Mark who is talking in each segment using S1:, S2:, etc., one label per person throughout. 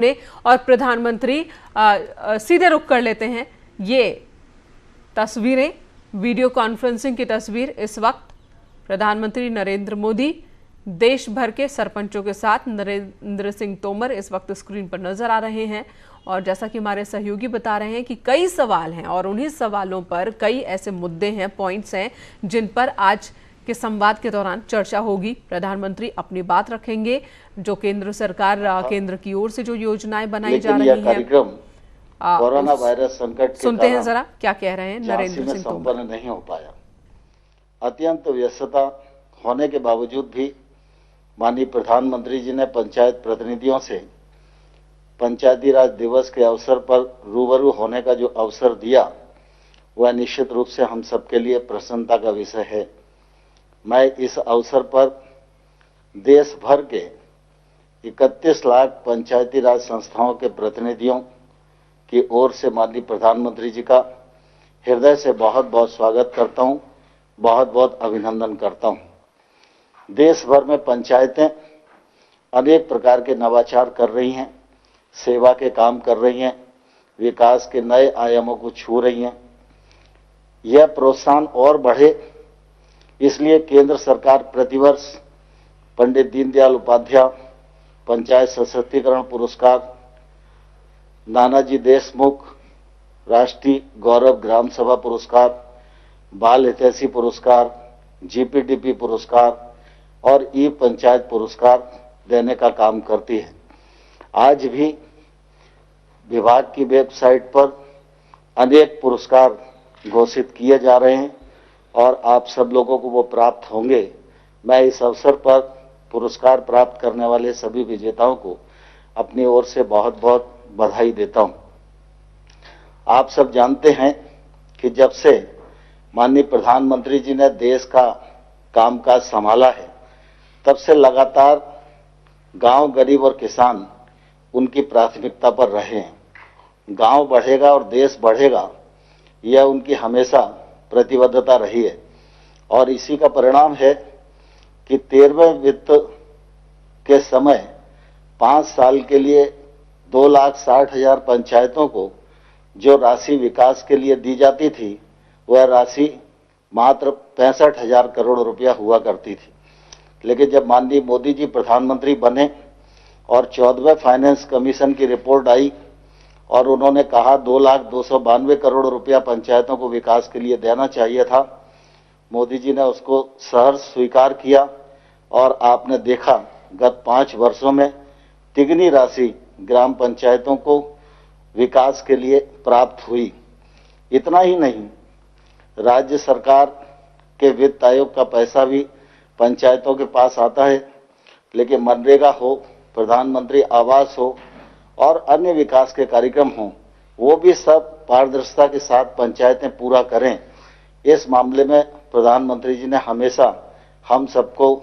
S1: और प्रधानमंत्री सीधे रुख कर लेते हैं। ये तस्वीरें वीडियो कॉन्फ्रेंसिंग की तस्वीर, इस वक्त प्रधानमंत्री नरेंद्र मोदी देश भर के सरपंचों के साथ नरेंद्र सिंह तोमर इस वक्त स्क्रीन पर नजर आ रहे हैं। और जैसा कि हमारे सहयोगी बता रहे हैं कि कई सवाल हैं और उन्हीं सवालों पर कई ऐसे मुद्दे हैं, पॉइंट्स हैं जिन पर आज के संवाद के दौरान चर्चा होगी। प्रधानमंत्री अपनी बात रखेंगे, जो केंद्र सरकार केंद्र की ओर से जो योजनाएं बनाई जा रही हैं,
S2: कोरोना वायरस संकट के
S1: सुनते हैं जरा क्या कह रहे हैं नरेंद्र सिंह तोमर।
S2: नहीं हो पाया। अत्यंत व्यस्तता होने के बावजूद भी माननीय प्रधानमंत्री जी ने पंचायत प्रतिनिधियों से पंचायती राज दिवस के अवसर पर रूबरू होने का जो अवसर दिया, वह निश्चित रूप से हम सबके लिए प्रसन्नता का विषय है। मैं इस अवसर पर देश भर के 31 लाख पंचायती राज संस्थाओं के प्रतिनिधियों की ओर से माननीय प्रधानमंत्री जी का हृदय से बहुत बहुत स्वागत करता हूं, बहुत बहुत अभिनंदन करता हूं। देश भर में पंचायतें अनेक प्रकार के नवाचार कर रही हैं, सेवा के काम कर रही हैं, विकास के नए आयामों को छू रही हैं। यह प्रोत्साहन और बढ़े, इसलिए केंद्र सरकार प्रतिवर्ष पंडित दीनदयाल उपाध्याय पंचायत सशक्तिकरण पुरस्कार, नानाजी देशमुख राष्ट्रीय गौरव ग्राम सभा पुरस्कार, बाल हितैषी पुरस्कार, जीपीडीपी पुरस्कार और ई पंचायत पुरस्कार देने का काम करती है। आज भी विभाग की वेबसाइट पर अनेक पुरस्कार घोषित किए जा रहे हैं और आप सब लोगों को वो प्राप्त होंगे। मैं इस अवसर पर पुरस्कार प्राप्त करने वाले सभी विजेताओं को अपनी ओर से बहुत बहुत बधाई देता हूं। आप सब जानते हैं कि जब से माननीय प्रधानमंत्री जी ने देश का कामकाज संभाला है, तब से लगातार गांव, गरीब और किसान उनकी प्राथमिकता पर रहे हैं। गांव बढ़ेगा और देश बढ़ेगा, यह उनकी हमेशा प्रतिबद्धता रही है और इसी का परिणाम है कि 13वें वित्त के समय 5 साल के लिए 2,60,000 पंचायतों को जो राशि विकास के लिए दी जाती थी, वह राशि मात्र 65,000 करोड़ रुपया हुआ करती थी। लेकिन जब माननीय मोदी जी प्रधानमंत्री बने और 14वें फाइनेंस कमीशन की रिपोर्ट आई और उन्होंने कहा 2,02,92 करोड़ रुपया पंचायतों को विकास के लिए देना चाहिए था, मोदी जी ने उसको सहर्ष स्वीकार किया और आपने देखा गत 5 वर्षों में तिगनी राशि ग्राम पंचायतों को विकास के लिए प्राप्त हुई। इतना ही नहीं, राज्य सरकार के वित्त आयोग का पैसा भी पंचायतों के पास आता है, लेकिन मनरेगा हो, प्रधानमंत्री आवास हो और अन्य विकास के कार्यक्रम हो, वो भी सब पारदर्शिता के साथ पंचायतें पूरा करें। इस मामले में प्रधानमंत्री जी ने हमेशा हम सबको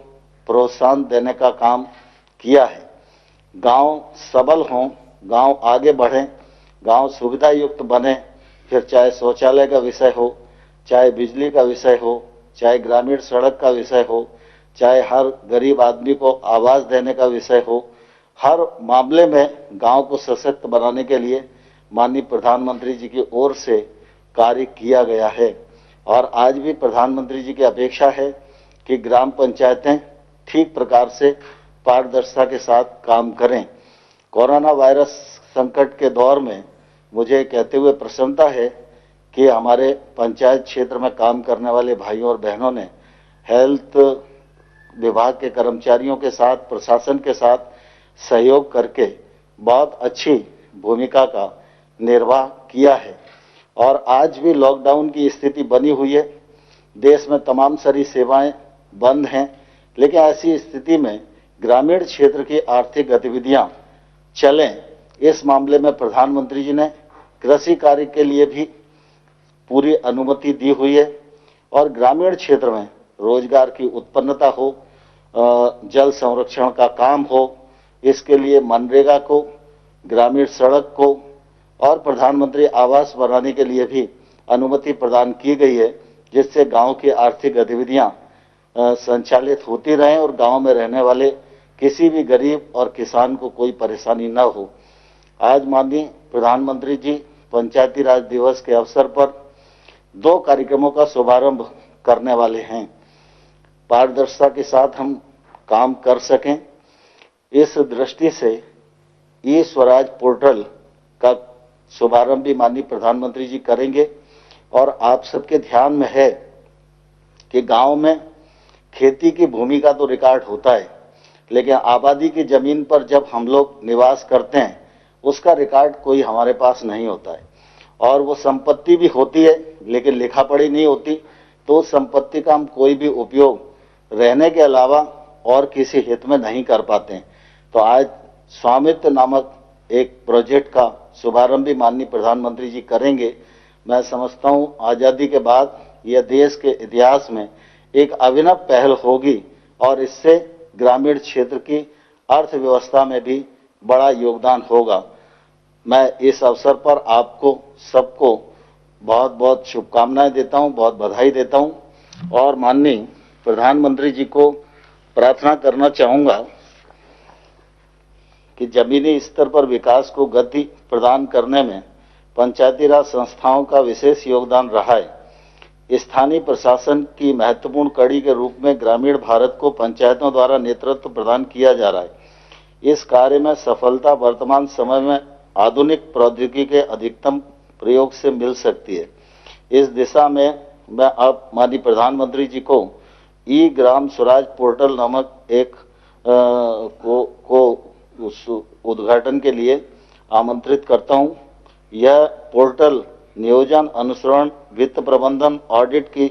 S2: प्रोत्साहन देने का काम किया है। गांव सबल हों, गांव आगे बढ़ें, गांव सुविधा युक्त बने, फिर चाहे शौचालय का विषय हो, चाहे बिजली का विषय हो, चाहे ग्रामीण सड़क का विषय हो, चाहे हर गरीब आदमी को आवास देने का विषय हो, हर मामले में गांव को सशक्त बनाने के लिए माननीय प्रधानमंत्री जी की ओर से कार्य किया गया है। और आज भी प्रधानमंत्री जी की अपेक्षा है कि ग्राम पंचायतें ठीक प्रकार से पारदर्शिता के साथ काम करें। कोरोना वायरस संकट के दौर में मुझे कहते हुए प्रसन्नता है कि हमारे पंचायत क्षेत्र में काम करने वाले भाइयों और बहनों ने हेल्थ विभाग के कर्मचारियों के साथ, प्रशासन के साथ सहयोग करके बहुत अच्छी भूमिका का निर्वाह किया है। और आज भी लॉकडाउन की स्थिति बनी हुई है, देश में तमाम सारी सेवाएं बंद हैं, लेकिन ऐसी स्थिति में ग्रामीण क्षेत्र की आर्थिक गतिविधियां चलें, इस मामले में प्रधानमंत्री जी ने कृषि कार्य के लिए भी पूरी अनुमति दी हुई है और ग्रामीण क्षेत्र में रोजगार की उत्पन्नता हो, जल संरक्षण का काम हो, इसके लिए मनरेगा को, ग्रामीण सड़क को और प्रधानमंत्री आवास बनाने के लिए भी अनुमति प्रदान की गई है, जिससे गांव की आर्थिक गतिविधियां संचालित होती रहें और गांव में रहने वाले किसी भी गरीब और किसान को कोई परेशानी न हो। आज माननीय प्रधानमंत्री जी पंचायती राज दिवस के अवसर पर 2 कार्यक्रमों का शुभारंभ करने वाले हैं। पारदर्शिता के साथ हम काम कर सकें, इस दृष्टि से ई स्वराज पोर्टल का शुभारंभ भी माननीय प्रधानमंत्री जी करेंगे। और आप सबके ध्यान में है कि गांव में खेती की भूमि का तो रिकॉर्ड होता है, लेकिन आबादी की जमीन पर जब हम लोग निवास करते हैं उसका रिकॉर्ड कोई हमारे पास नहीं होता है। और वो संपत्ति भी होती है लेकिन लिखा पढ़ी नहीं होती, तो उस संपत्ति का हम कोई भी उपयोग रहने के अलावा और किसी हित में नहीं कर पाते हैं। तो आज स्वामित्व नामक एक प्रोजेक्ट का शुभारंभ भी माननीय प्रधानमंत्री जी करेंगे। मैं समझता हूं आजादी के बाद यह देश के इतिहास में एक अभिनव पहल होगी और इससे ग्रामीण क्षेत्र की अर्थव्यवस्था में भी बड़ा योगदान होगा। मैं इस अवसर पर आपको सबको बहुत बहुत शुभकामनाएं देता हूं, बहुत बधाई देता हूं और माननीय प्रधानमंत्री जी को प्रार्थना करना चाहूंगा कि जमीनी स्तर पर विकास को गति प्रदान करने में पंचायती राज संस्थाओं का विशेष योगदान रहा है। स्थानीय प्रशासन की महत्वपूर्ण कड़ी के रूप में ग्रामीण भारत को पंचायतों द्वारा नेतृत्व प्रदान किया जा रहा है। इस कार्य में सफलता वर्तमान समय में आधुनिक प्रौद्योगिकी के अधिकतम प्रयोग से मिल सकती है। इस दिशा में मैं अब माननीय प्रधानमंत्री जी को ई ग्राम स्वराज पोर्टल नामक एक उद्घाटन के लिए आमंत्रित करता हूं। यह पोर्टल नियोजन, अनुसरण, वित्त प्रबंधन, ऑडिट की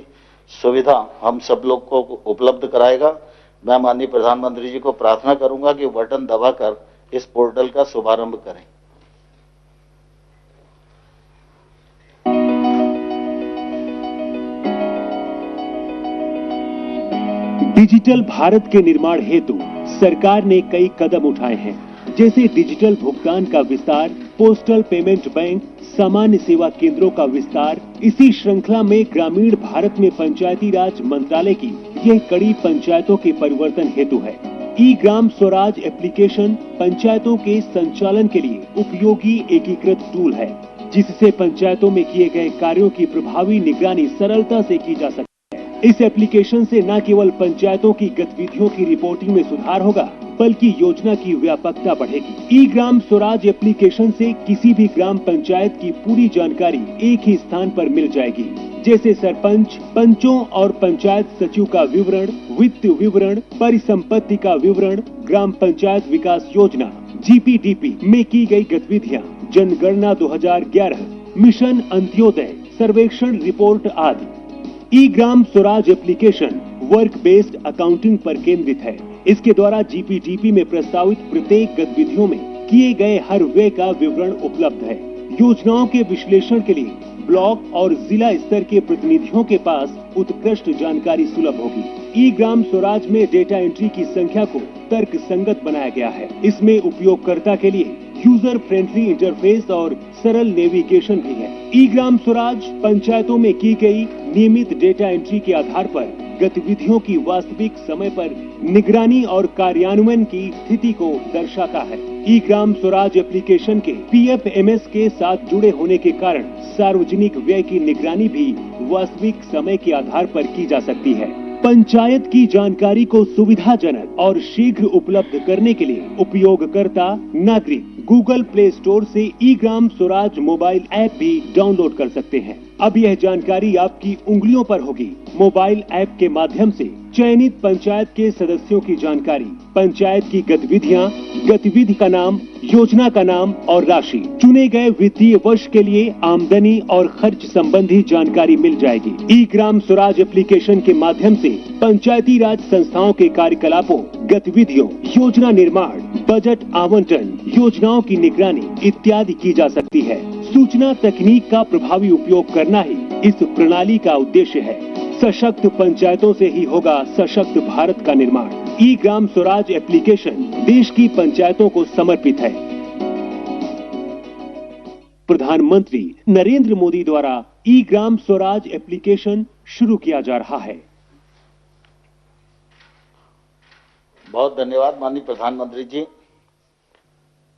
S2: सुविधा हम सब लोग को उपलब्ध कराएगा। मैं माननीय प्रधानमंत्री जी को प्रार्थना करूंगा कि बटन दबाकर इस पोर्टल का शुभारंभ करें।
S3: डिजिटल भारत के निर्माण हेतु सरकार ने कई कदम उठाए हैं, जैसे डिजिटल भुगतान का विस्तार, पोस्टल पेमेंट बैंक, सामान्य सेवा केंद्रों का विस्तार। इसी श्रृंखला में ग्रामीण भारत में पंचायती राज मंत्रालय की यह कड़ी पंचायतों के परिवर्तन हेतु है। ई ग्राम स्वराज एप्लीकेशन पंचायतों के संचालन के लिए उपयोगी एकीकृत टूल है, जिससे पंचायतों में किए गए कार्यों की प्रभावी निगरानी सरलता से की जा सकती है। इस एप्लीकेशन से न केवल पंचायतों की गतिविधियों की रिपोर्टिंग में सुधार होगा, बल्कि योजना की व्यापकता बढ़ेगी। ई ग्राम स्वराज एप्लीकेशन से किसी भी ग्राम पंचायत की पूरी जानकारी एक ही स्थान पर मिल जाएगी, जैसे सरपंच, पंचों और पंचायत सचिव का विवरण, वित्त विवरण, परिसंपत्ति का विवरण, ग्राम पंचायत विकास योजना GPDP में की गई गतिविधियाँ, जनगणना 2011, मिशन अंत्योदय, सर्वेक्षण रिपोर्ट आदि। E Gram Swaraj application work based accounting पर केंद्रित है। इसके द्वारा GPDP में प्रस्तावित प्रत्येक गतिविधियों में किए गए हर व्यय का विवरण उपलब्ध है। योजनाओं के विश्लेषण के लिए ब्लॉक और जिला स्तर के प्रतिनिधियों के पास उत्कृष्ट जानकारी सुलभ होगी। ई ग्राम स्वराज में डेटा एंट्री की संख्या को तर्क संगत बनाया गया है। इसमें उपयोगकर्ता के लिए यूजर फ्रेंडली इंटरफेस और सरल नेविगेशन भी है। ई ग्राम स्वराज पंचायतों में की गई नियमित डेटा एंट्री के आधार पर गतिविधियों की वास्तविक समय पर निगरानी और कार्यान्वयन की स्थिति को दर्शाता है। ई ग्राम स्वराज एप्लीकेशन के PFMS के साथ जुड़े होने के कारण सार्वजनिक व्यय की निगरानी भी वास्तविक समय के आधार पर की जा सकती है। पंचायत की जानकारी को सुविधाजनक और शीघ्र उपलब्ध करने के लिए उपयोगकर्ता नागरिक गूगल प्ले स्टोर से ई ग्राम स्वराज मोबाइल ऐप भी डाउनलोड कर सकते हैं। अब यह जानकारी आपकी उंगलियों पर होगी। मोबाइल ऐप के माध्यम से चयनित पंचायत के सदस्यों की जानकारी, पंचायत की गतिविधियां, गतिविधि का नाम, योजना का नाम और राशि, चुने गए वित्तीय वर्ष के लिए आमदनी और खर्च संबंधी जानकारी मिल जाएगी। ई ग्राम स्वराज एप्लीकेशन के माध्यम से पंचायती राज संस्थाओं के कार्यकलापों, गतिविधियों, योजना निर्माण, बजट आवंटन, योजनाओं की निगरानी इत्यादि की जा सकती है। सूचना तकनीक का प्रभावी उपयोग करना ही इस प्रणाली का उद्देश्य है। सशक्त पंचायतों से ही होगा सशक्त भारत का निर्माण। ई ग्राम स्वराज एप्लीकेशन देश की पंचायतों को समर्पित है। प्रधानमंत्री नरेंद्र मोदी द्वारा ई ग्राम स्वराज एप्लीकेशन शुरू किया जा रहा है।
S2: बहुत धन्यवाद माननीय प्रधानमंत्री जी।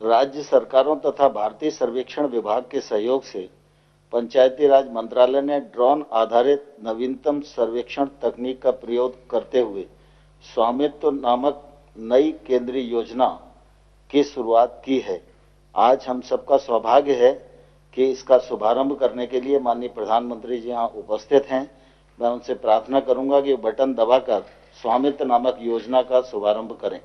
S2: राज्य सरकारों तथा भारतीय सर्वेक्षण विभाग के सहयोग से पंचायती राज मंत्रालय ने ड्रोन आधारित नवीनतम सर्वेक्षण तकनीक का प्रयोग करते हुए स्वामित्व नामक नई केंद्रीय योजना की शुरुआत की है। आज हम सबका सौभाग्य है कि इसका शुभारंभ करने के लिए माननीय प्रधानमंत्री जी यहाँ उपस्थित हैं। मैं उनसे प्रार्थना करूंगा कि बटन दबाकर स्वामित्व नामक योजना का शुभारंभ करें।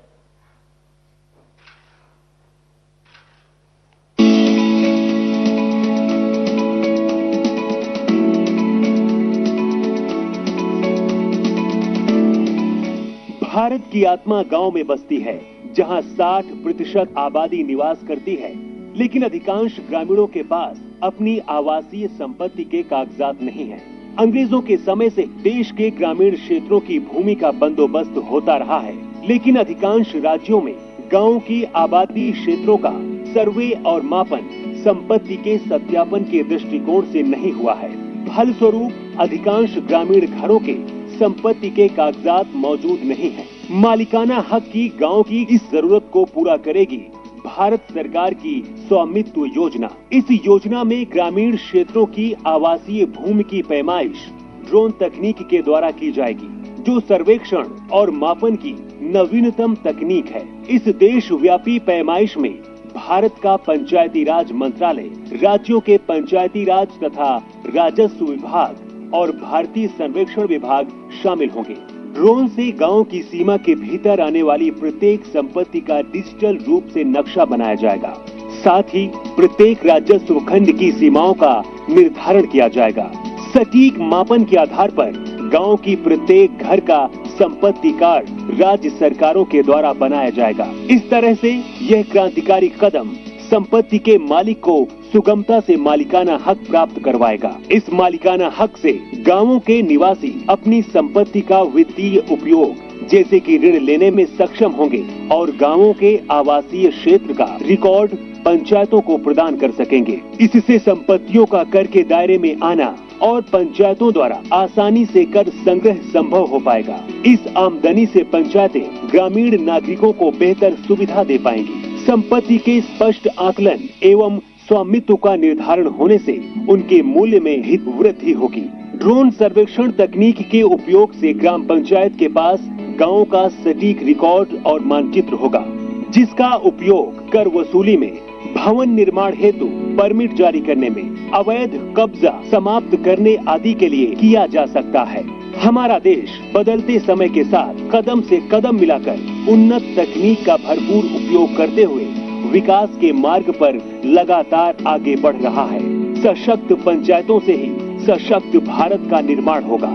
S3: भारत की आत्मा गांव में बसती है, जहां 60% आबादी निवास करती है, लेकिन अधिकांश ग्रामीणों के पास अपनी आवासीय संपत्ति के कागजात नहीं हैं। अंग्रेजों के समय से देश के ग्रामीण क्षेत्रों की भूमि का बंदोबस्त होता रहा है, लेकिन अधिकांश राज्यों में गांव की आबादी क्षेत्रों का सर्वे और मापन संपत्ति के सत्यापन के दृष्टिकोण से नहीं हुआ है। फलस्वरूप अधिकांश ग्रामीण घरों के संपत्ति के कागजात मौजूद नहीं है। मालिकाना हक की गांव की इस जरूरत को पूरा करेगी भारत सरकार की स्वामित्व योजना। इस योजना में ग्रामीण क्षेत्रों की आवासीय भूमि की पैमाइश ड्रोन तकनीक के द्वारा की जाएगी, जो सर्वेक्षण और मापन की नवीनतम तकनीक है। इस देशव्यापी पैमाइश में भारत का पंचायती राज मंत्रालय, राज्यों के पंचायती राज तथा राजस्व विभाग और भारतीय सर्वेक्षण विभाग शामिल होंगे। ड्रोन से गांव की सीमा के भीतर आने वाली प्रत्येक संपत्ति का डिजिटल रूप से नक्शा बनाया जाएगा। साथ ही प्रत्येक राजस्व खंड की सीमाओं का निर्धारण किया जाएगा। सटीक मापन के आधार पर गांव की प्रत्येक घर का संपत्ति कार्ड राज्य सरकारों के द्वारा बनाया जाएगा। इस तरह से यह क्रांतिकारी कदम संपत्ति के मालिक को सुगमता से मालिकाना हक प्राप्त करवाएगा। इस मालिकाना हक से गांवों के निवासी अपनी संपत्ति का वित्तीय उपयोग जैसे कि ऋण लेने में सक्षम होंगे और गांवों के आवासीय क्षेत्र का रिकॉर्ड पंचायतों को प्रदान कर सकेंगे। इससे संपत्तियों का कर के दायरे में आना और पंचायतों द्वारा आसानी से कर संग्रह संभव हो पाएगा। इस आमदनी से पंचायतें ग्रामीण नागरिकों को बेहतर सुविधा दे पाएंगी। संपत्ति के स्पष्ट आकलन एवं स्वामित्व का निर्धारण होने से उनके मूल्य में हित वृद्धि होगी। ड्रोन सर्वेक्षण तकनीक के उपयोग से ग्राम पंचायत के पास गांव का सटीक रिकॉर्ड और मानचित्र होगा, जिसका उपयोग कर वसूली में, भवन निर्माण हेतु परमिट जारी करने में, अवैध कब्जा समाप्त करने आदि के लिए किया जा सकता है। हमारा देश बदलते समय के साथ कदम से कदम मिलाकर उन्नत तकनीक का भरपूर उपयोग करते हुए विकास के मार्ग पर लगातार आगे बढ़ रहा है। सशक्त पंचायतों से ही सशक्त भारत का निर्माण होगा।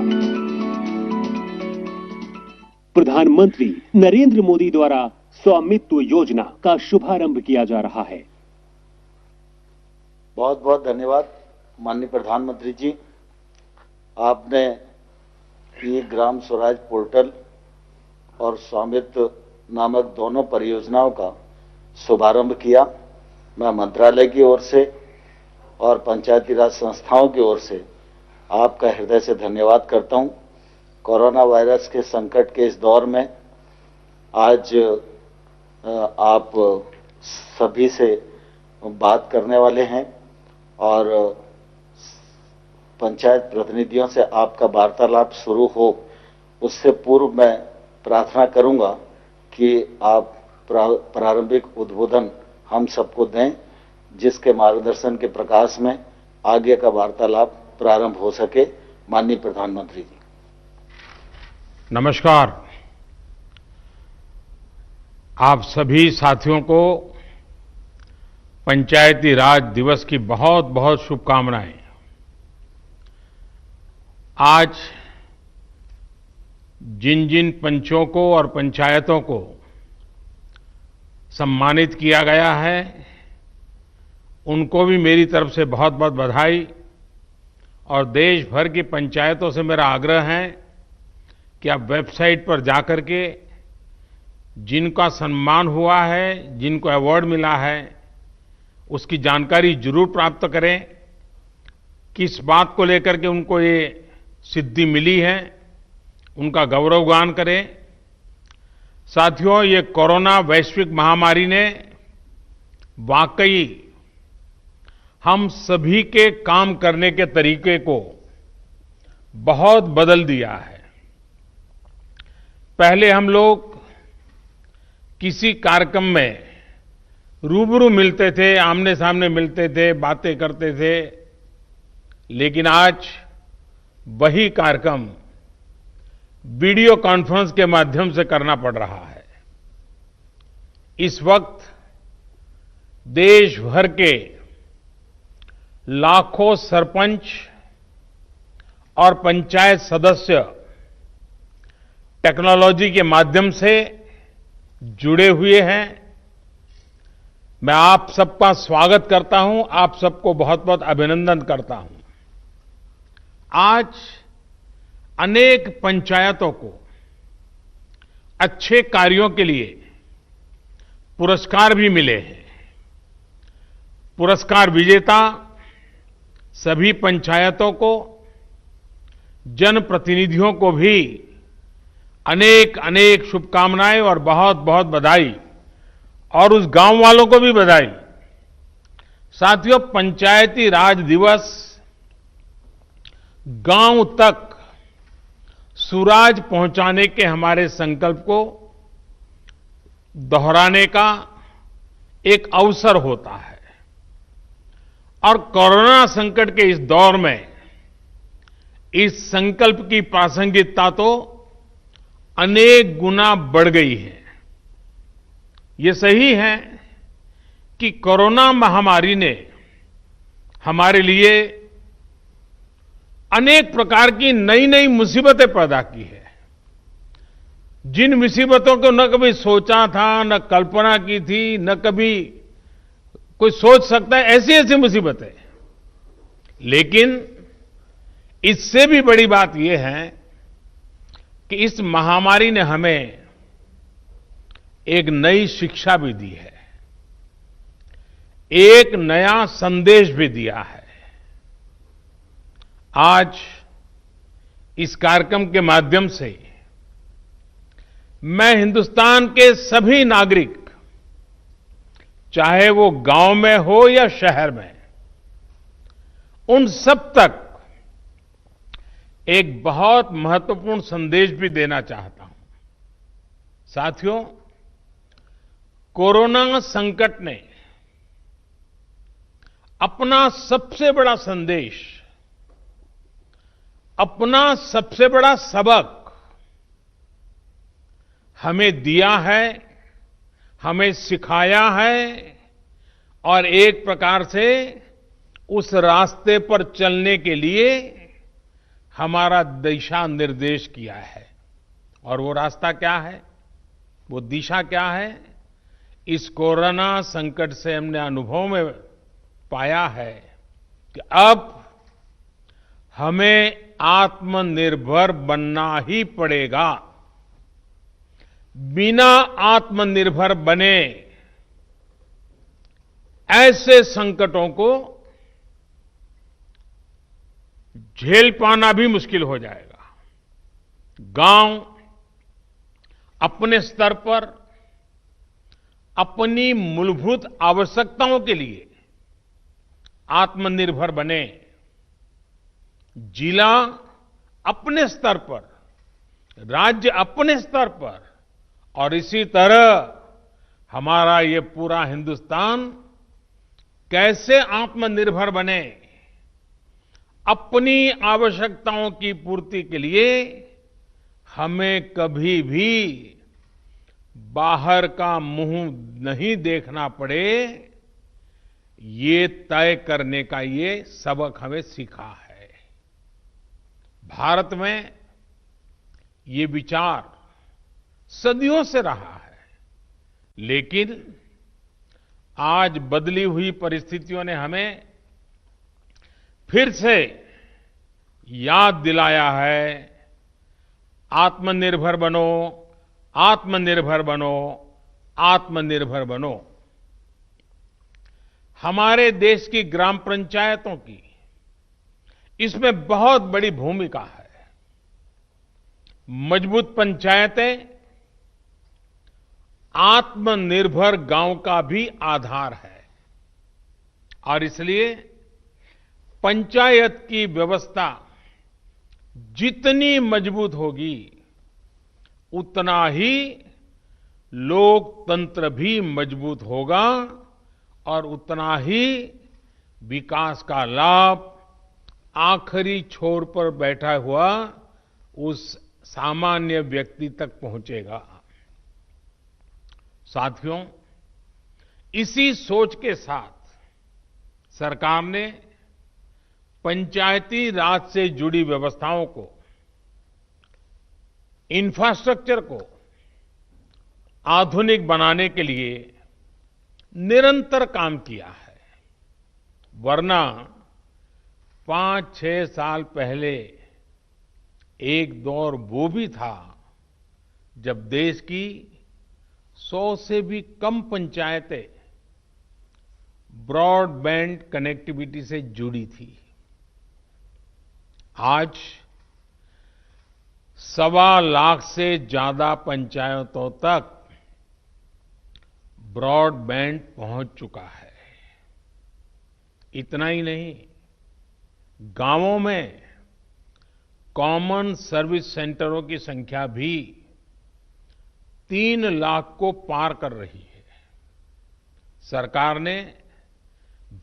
S3: प्रधानमंत्री नरेंद्र मोदी द्वारा स्वामित्व योजना का शुभारंभ किया जा रहा है।
S2: बहुत बहुत धन्यवाद माननीय प्रधानमंत्री जी। आपने ये ग्राम स्वराज पोर्टल और स्वामित्व नामक दोनों परियोजनाओं का शुभारंभ किया। मैं मंत्रालय की ओर से और पंचायती राज संस्थाओं की ओर से आपका हृदय से धन्यवाद करता हूं। कोरोना वायरस के संकट के इस दौर में आज आप सभी से बात करने वाले हैं और पंचायत प्रतिनिधियों से आपका वार्तालाप शुरू हो, उससे पूर्व मैं प्रार्थना करूंगा कि आप प्रारंभिक उद्बोधन हम सबको दें, जिसके मार्गदर्शन के प्रकाश में आगे का वार्तालाप प्रारंभ हो सके। माननीय प्रधानमंत्री जी।
S4: नमस्कार। आप सभी साथियों को पंचायती राज दिवस की बहुत बहुत शुभकामनाएं। आज जिन जिन पंचों को और पंचायतों को सम्मानित किया गया है, उनको भी मेरी तरफ से बहुत बहुत बधाई। और देश भर की पंचायतों से मेरा आग्रह है कि आप वेबसाइट पर जाकर के जिनका सम्मान हुआ है, जिनको अवार्ड मिला है, उसकी जानकारी जरूर प्राप्त करें। किस बात को लेकर के उनको ये सिद्धि मिली है, उनका गौरवगान करें। साथियों, ये कोरोना वैश्विक महामारी ने वाकई हम सभी के काम करने के तरीके को बहुत बदल दिया है। पहले हम लोग किसी कार्यक्रम में रूबरू मिलते थे, आमने सामने मिलते थे, बातें करते थे, लेकिन आज वही कार्यक्रम वीडियो कॉन्फ्रेंस के माध्यम से करना पड़ रहा है। इस वक्त देश भर के लाखों सरपंच और पंचायत सदस्य टेक्नोलॉजी के माध्यम से जुड़े हुए हैं। मैं आप सबका स्वागत करता हूं, आप सबको बहुत बहुत अभिनंदन करता हूं। आज अनेक पंचायतों को अच्छे कार्यों के लिए पुरस्कार भी मिले हैं। पुरस्कार विजेता सभी पंचायतों को, जनप्रतिनिधियों को भी अनेक अनेक शुभकामनाएं और बहुत बहुत बधाई, और उस गांव वालों को भी बधाई। साथियों, पंचायती राज दिवस गांव तक सुराज पहुंचाने के हमारे संकल्प को दोहराने का एक अवसर होता है, और कोरोना संकट के इस दौर में इस संकल्प की प्रासंगिकता तो अनेक गुना बढ़ गई है। ये सही है कि कोरोना महामारी ने हमारे लिए अनेक प्रकार की नई नई मुसीबतें पैदा की है। जिन मुसीबतों को न कभी सोचा था, न कल्पना की थी, न कभी कोई सोच सकता है, ऐसी ऐसी मुसीबतें। लेकिन इससे भी बड़ी बात यह है कि इस महामारी ने हमें एक नई शिक्षा भी दी है, एक नया संदेश भी दिया है। आज इस कार्यक्रम के माध्यम से मैं हिंदुस्तान के सभी नागरिक, चाहे वो गांव में हो या शहर में, उन सब तक एक बहुत महत्वपूर्ण संदेश भी देना चाहता हूं। साथियों, कोरोना संकट ने अपना सबसे बड़ा संदेश, अपना सबसे बड़ा सबक हमें दिया है, हमें सिखाया है, और एक प्रकार से उस रास्ते पर चलने के लिए हमारा दिशा निर्देश किया है। और वो रास्ता क्या है, वो दिशा क्या है? इस कोरोना संकट से हमने अनुभव में पाया है कि अब हमें आत्मनिर्भर बनना ही पड़ेगा। बिना आत्मनिर्भर बने ऐसे संकटों को झेल पाना भी मुश्किल हो जाएगा। गांव अपने स्तर पर अपनी मूलभूत आवश्यकताओं के लिए आत्मनिर्भर बने, जिला अपने स्तर पर, राज्य अपने स्तर पर, और इसी तरह हमारा ये पूरा हिंदुस्तान कैसे आत्मनिर्भर बने, अपनी आवश्यकताओं की पूर्ति के लिए हमें कभी भी बाहर का मुंह नहीं देखना पड़े, ये तय करने का ये सबक हमें सीखा है। भारत में ये विचार सदियों से रहा है, लेकिन आज बदली हुई परिस्थितियों ने हमें फिर से याद दिलाया है, आत्मनिर्भर बनो, आत्मनिर्भर बनो, आत्मनिर्भर बनो। हमारे देश की ग्राम पंचायतों की इसमें बहुत बड़ी भूमिका है। मजबूत पंचायतें आत्मनिर्भर गांव का भी आधार है। और इसलिए पंचायत की व्यवस्था जितनी मजबूत होगी उतना ही लोकतंत्र भी मजबूत होगा और उतना ही विकास का लाभ आखिरी छोर पर बैठा हुआ उस सामान्य व्यक्ति तक पहुंचेगा। साथियों, इसी सोच के साथ सरकार ने पंचायती राज से जुड़ी व्यवस्थाओं को, इंफ्रास्ट्रक्चर को आधुनिक बनाने के लिए निरंतर काम किया है। वरना 5-6 साल पहले एक दौर वो भी था जब देश की 100 से भी कम पंचायतें ब्रॉडबैंड कनेक्टिविटी से जुड़ी थी। आज 1.25 लाख से ज्यादा पंचायतों तक ब्रॉडबैंड पहुंच चुका है। इतना ही नहीं, गांवों में कॉमन सर्विस सेंटरों की संख्या भी 3 लाख को पार कर रही है। सरकार ने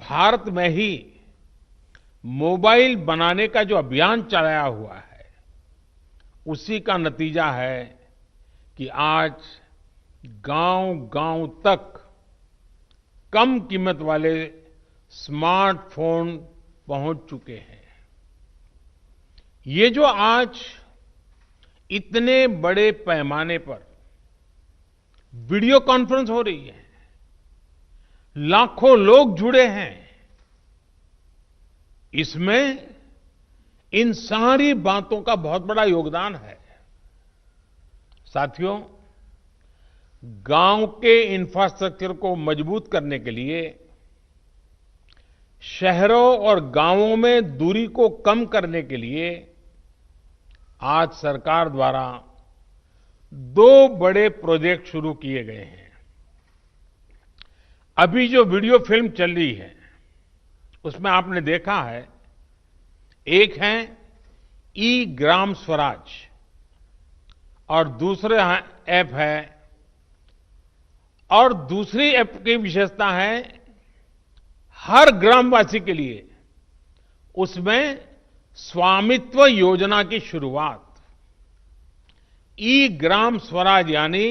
S4: भारत में ही मोबाइल बनाने का जो अभियान चलाया हुआ है, उसी का नतीजा है कि आज गांव-गांव तक कम कीमत वाले स्मार्टफोन पहुंच चुके हैं। ये जो आज इतने बड़े पैमाने पर वीडियो कॉन्फ्रेंस हो रही है, लाखों लोग जुड़े हैं, इसमें इन सारी बातों का बहुत बड़ा योगदान है। साथियों, गांव के इंफ्रास्ट्रक्चर को मजबूत करने के लिए शहरों और गांवों में दूरी को कम करने के लिए आज सरकार द्वारा 2 बड़े प्रोजेक्ट शुरू किए गए हैं। अभी जो वीडियो फिल्म चल रही है उसमें आपने देखा है, एक है ई ग्राम स्वराज और दूसरा ऐप है, और दूसरी ऐप की विशेषता है हर ग्रामवासी के लिए उसमें स्वामित्व योजना की शुरुआत। ई ग्राम स्वराज यानी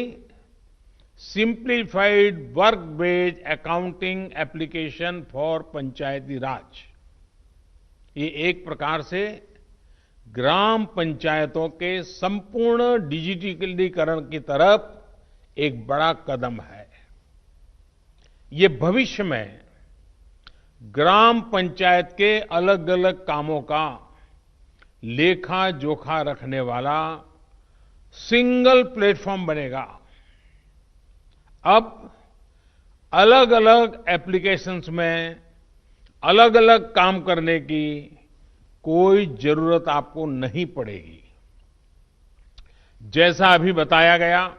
S4: simplified work based accounting application for Panchayati Raj. ये एक प्रकार से ग्राम पंचायतों के संपूर्ण डिजिटलीकरण की तरफ एक बड़ा कदम है। ये भविष्य में ग्राम पंचायत के अलग अलग कामों का लेखा जोखा रखने वाला सिंगल प्लेटफॉर्म बनेगा। अब अलग अलग एप्लीकेशंस में अलग अलग काम करने की कोई जरूरत आपको नहीं पड़ेगी। जैसा अभी बताया गया,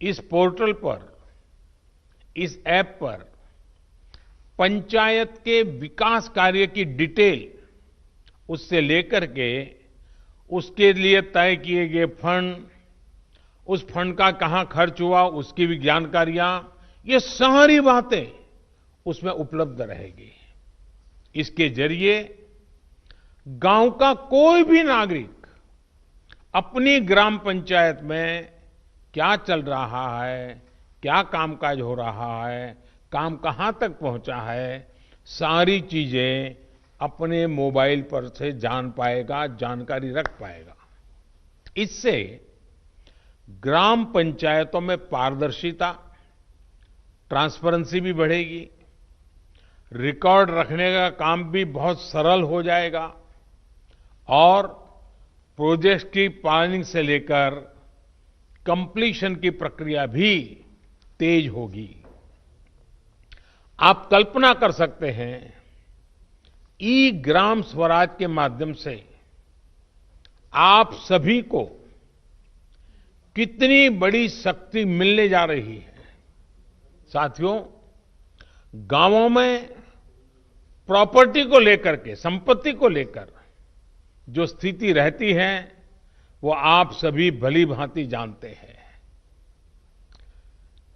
S4: इस पोर्टल पर, इस ऐप पर पंचायत के विकास कार्य की डिटेल, उससे लेकर के उसके लिए तय किए गए फंड, उस फंड का कहां खर्च हुआ उसकी भी जानकारियां, ये सारी बातें उसमें उपलब्ध रहेगी। इसके जरिए गांव का कोई भी नागरिक अपनी ग्राम पंचायत में क्या चल रहा है, क्या कामकाज हो रहा है, काम कहां तक पहुंचा है, सारी चीजें अपने मोबाइल पर से जान पाएगा, जानकारी रख पाएगा। इससे ग्राम पंचायतों में पारदर्शिता, ट्रांसपेरेंसी भी बढ़ेगी, रिकॉर्ड रखने का काम भी बहुत सरल हो जाएगा और प्रोजेक्ट की प्लानिंग से लेकर कंप्लीशन की प्रक्रिया भी तेज होगी। आप कल्पना कर सकते हैं, ई ग्राम स्वराज के माध्यम से आप सभी को कितनी बड़ी शक्ति मिलने जा रही है। साथियों, गांवों में प्रॉपर्टी को लेकर के, संपत्ति को लेकर जो स्थिति रहती है वो आप सभी भली भांति जानते हैं।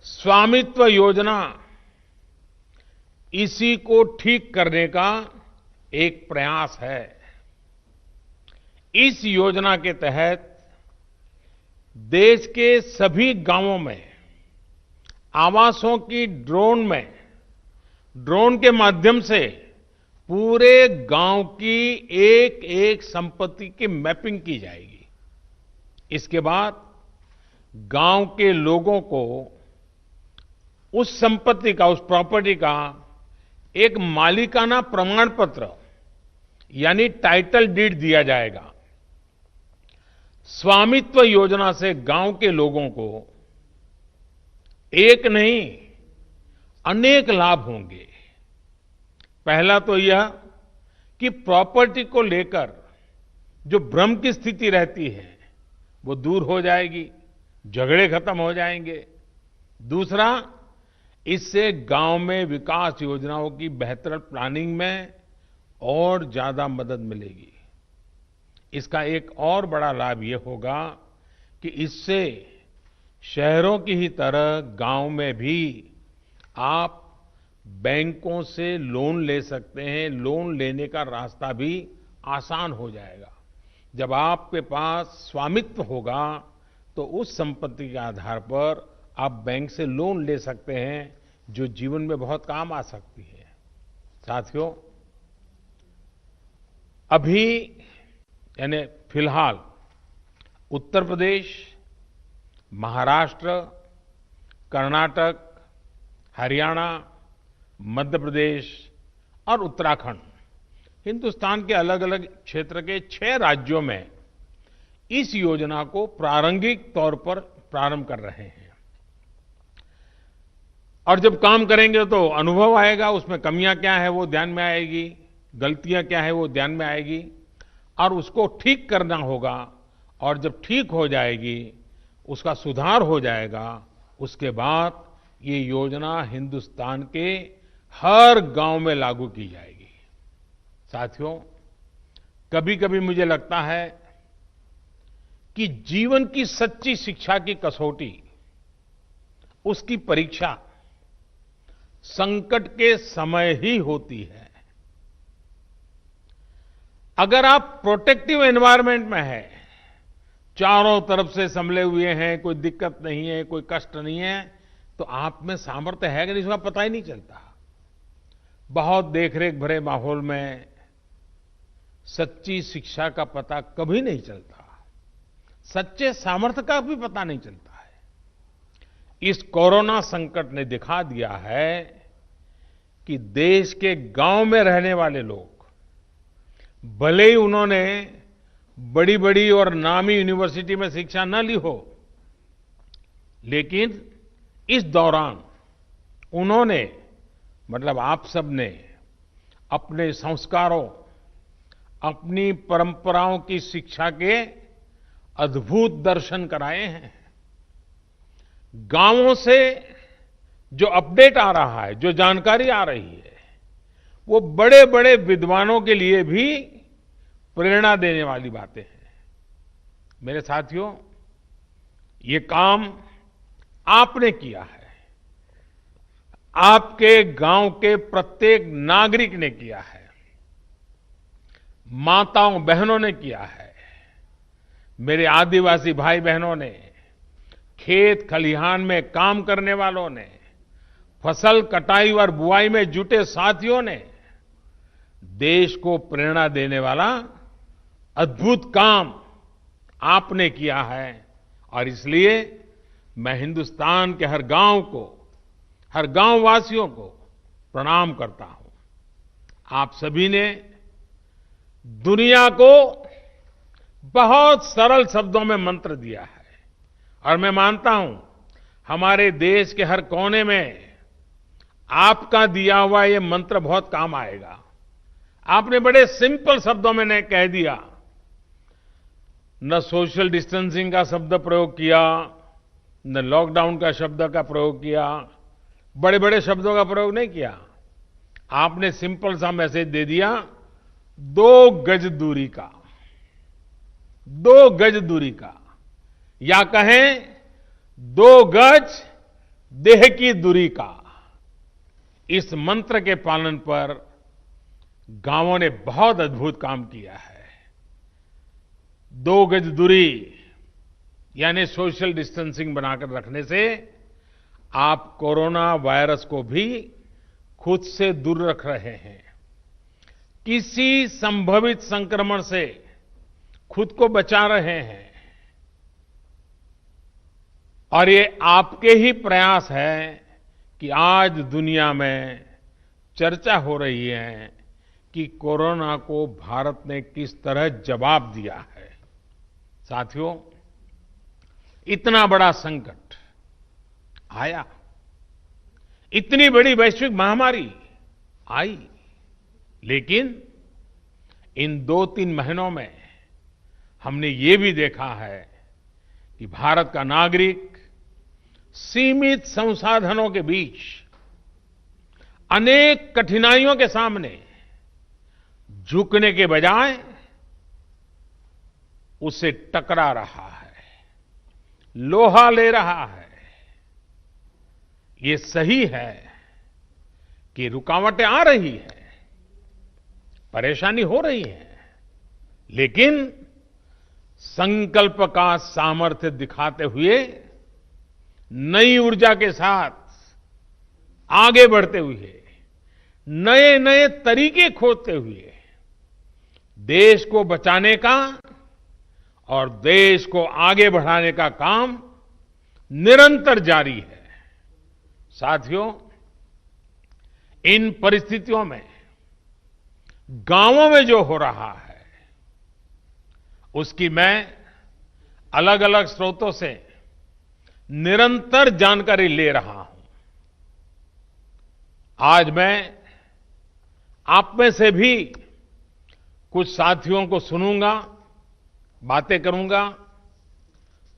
S4: स्वामित्व योजना इसी को ठीक करने का एक प्रयास है। इस योजना के तहत देश के सभी गांवों में आवासों की ड्रोन के माध्यम से पूरे गांव की एक एक संपत्ति की मैपिंग की जाएगी। इसके बाद गांव के लोगों को उस संपत्ति का, उस प्रॉपर्टी का एक मालिकाना प्रमाण पत्र यानी टाइटल डीड दिया जाएगा। स्वामित्व योजना से गांव के लोगों को एक नहीं अनेक लाभ होंगे। पहला तो यह कि प्रॉपर्टी को लेकर जो भ्रम की स्थिति रहती है वो दूर हो जाएगी, झगड़े खत्म हो जाएंगे। दूसरा, इससे गांव में विकास योजनाओं की बेहतर प्लानिंग में और ज्यादा मदद मिलेगी। इसका एक और बड़ा लाभ ये होगा कि इससे शहरों की ही तरह गांव में भी आप बैंकों से लोन ले सकते हैं। लोन लेने का रास्ता भी आसान हो जाएगा। जब आपके पास स्वामित्व होगा तो उस संपत्ति के आधार पर आप बैंक से लोन ले सकते हैं जो जीवन में बहुत काम आ सकती है। साथियों, अभी यानी फिलहाल उत्तर प्रदेश, महाराष्ट्र, कर्नाटक, हरियाणा, मध्य प्रदेश और उत्तराखंड, हिंदुस्तान के अलग अलग क्षेत्र के 6 राज्यों में इस योजना को प्रारंभिक तौर पर प्रारंभ कर रहे हैं। और जब काम करेंगे तो अनुभव आएगा, उसमें कमियां क्या है वो ध्यान में आएगी, गलतियां क्या है वो ध्यान में आएगी और उसको ठीक करना होगा। और जब ठीक हो जाएगी, उसका सुधार हो जाएगा, उसके बाद ये योजना हिंदुस्तान के हर गांव में लागू की जाएगी। साथियों, कभी कभी मुझे लगता है कि जीवन की सच्ची शिक्षा की कसौटी, उसकी परीक्षा संकट के समय ही होती है। अगर आप प्रोटेक्टिव एनवायरनमेंट में हैं, चारों तरफ से संभले हुए हैं, कोई दिक्कत नहीं है, कोई कष्ट नहीं है, तो आप में सामर्थ्य है कि नहीं इसका पता ही नहीं चलता। बहुत देखरेख भरे माहौल में सच्ची शिक्षा का पता कभी नहीं चलता, सच्चे सामर्थ्य का भी पता नहीं चलता है। इस कोरोना संकट ने दिखा दिया है कि देश के गांव में रहने वाले लोग, भले ही उन्होंने बड़ी बड़ी और नामी यूनिवर्सिटी में शिक्षा न ली हो, लेकिन इस दौरान उन्होंने, मतलब आप सबने अपने संस्कारों, अपनी परंपराओं की शिक्षा के अद्भुत दर्शन कराए हैं। गांवों से जो अपडेट आ रहा है, जो जानकारी आ रही है, वो बड़े बड़े विद्वानों के लिए भी प्रेरणा देने वाली बातें हैं। मेरे साथियों, ये काम आपने किया है, आपके गांव के प्रत्येक नागरिक ने किया है, माताओं बहनों ने किया है, मेरे आदिवासी भाई बहनों ने, खेत खलिहान में काम करने वालों ने, फसल कटाई और बुआई में जुटे साथियों ने देश को प्रेरणा देने वाला अद्भुत काम आपने किया है। और इसलिए मैं हिंदुस्तान के हर गांव को, हर गांव वासियों को प्रणाम करता हूं। आप सभी ने दुनिया को बहुत सरल शब्दों में मंत्र दिया है और मैं मानता हूं हमारे देश के हर कोने में आपका दिया हुआ ये मंत्र बहुत काम आएगा। आपने बड़े सिंपल शब्दों में ने कह दिया, न सोशल डिस्टेंसिंग का शब्द प्रयोग किया, न लॉकडाउन का शब्द का प्रयोग किया, बड़े बड़े शब्दों का प्रयोग नहीं किया। आपने सिंपल सा मैसेज दे दिया, 2 गज दूरी का, 2 गज दूरी का, या कहें 2 गज देह की दूरी का। इस मंत्र के पालन पर गांवों ने बहुत अद्भुत काम किया है। 2 गज दूरी यानी सोशल डिस्टेंसिंग बनाकर रखने से आप कोरोना वायरस को भी खुद से दूर रख रहे हैं। किसी संभावित संक्रमण से खुद को बचा रहे हैं। और ये आपके ही प्रयास है कि आज दुनिया में चर्चा हो रही है कि कोरोना को भारत ने किस तरह जवाब दिया है। साथियों, इतना बड़ा संकट आया, इतनी बड़ी वैश्विक महामारी आई, लेकिन इन 2-3 महीनों में हमने ये भी देखा है कि भारत का नागरिक सीमित संसाधनों के बीच अनेक कठिनाइयों के सामने झुकने के बजाय उससे टकरा रहा है, लोहा ले रहा है। ये सही है कि रुकावटें आ रही हैं, परेशानी हो रही है, लेकिन संकल्प का सामर्थ्य दिखाते हुए नई ऊर्जा के साथ आगे बढ़ते हुए, नए नए तरीके खोजते हुए देश को बचाने का और देश को आगे बढ़ाने का काम निरंतर जारी है। साथियों, इन परिस्थितियों में गांवों में जो हो रहा है उसकी मैं अलग अलग स्रोतों से निरंतर जानकारी ले रहा हूं। आज मैं आप में से भी कुछ साथियों को सुनूंगा, बातें करूंगा,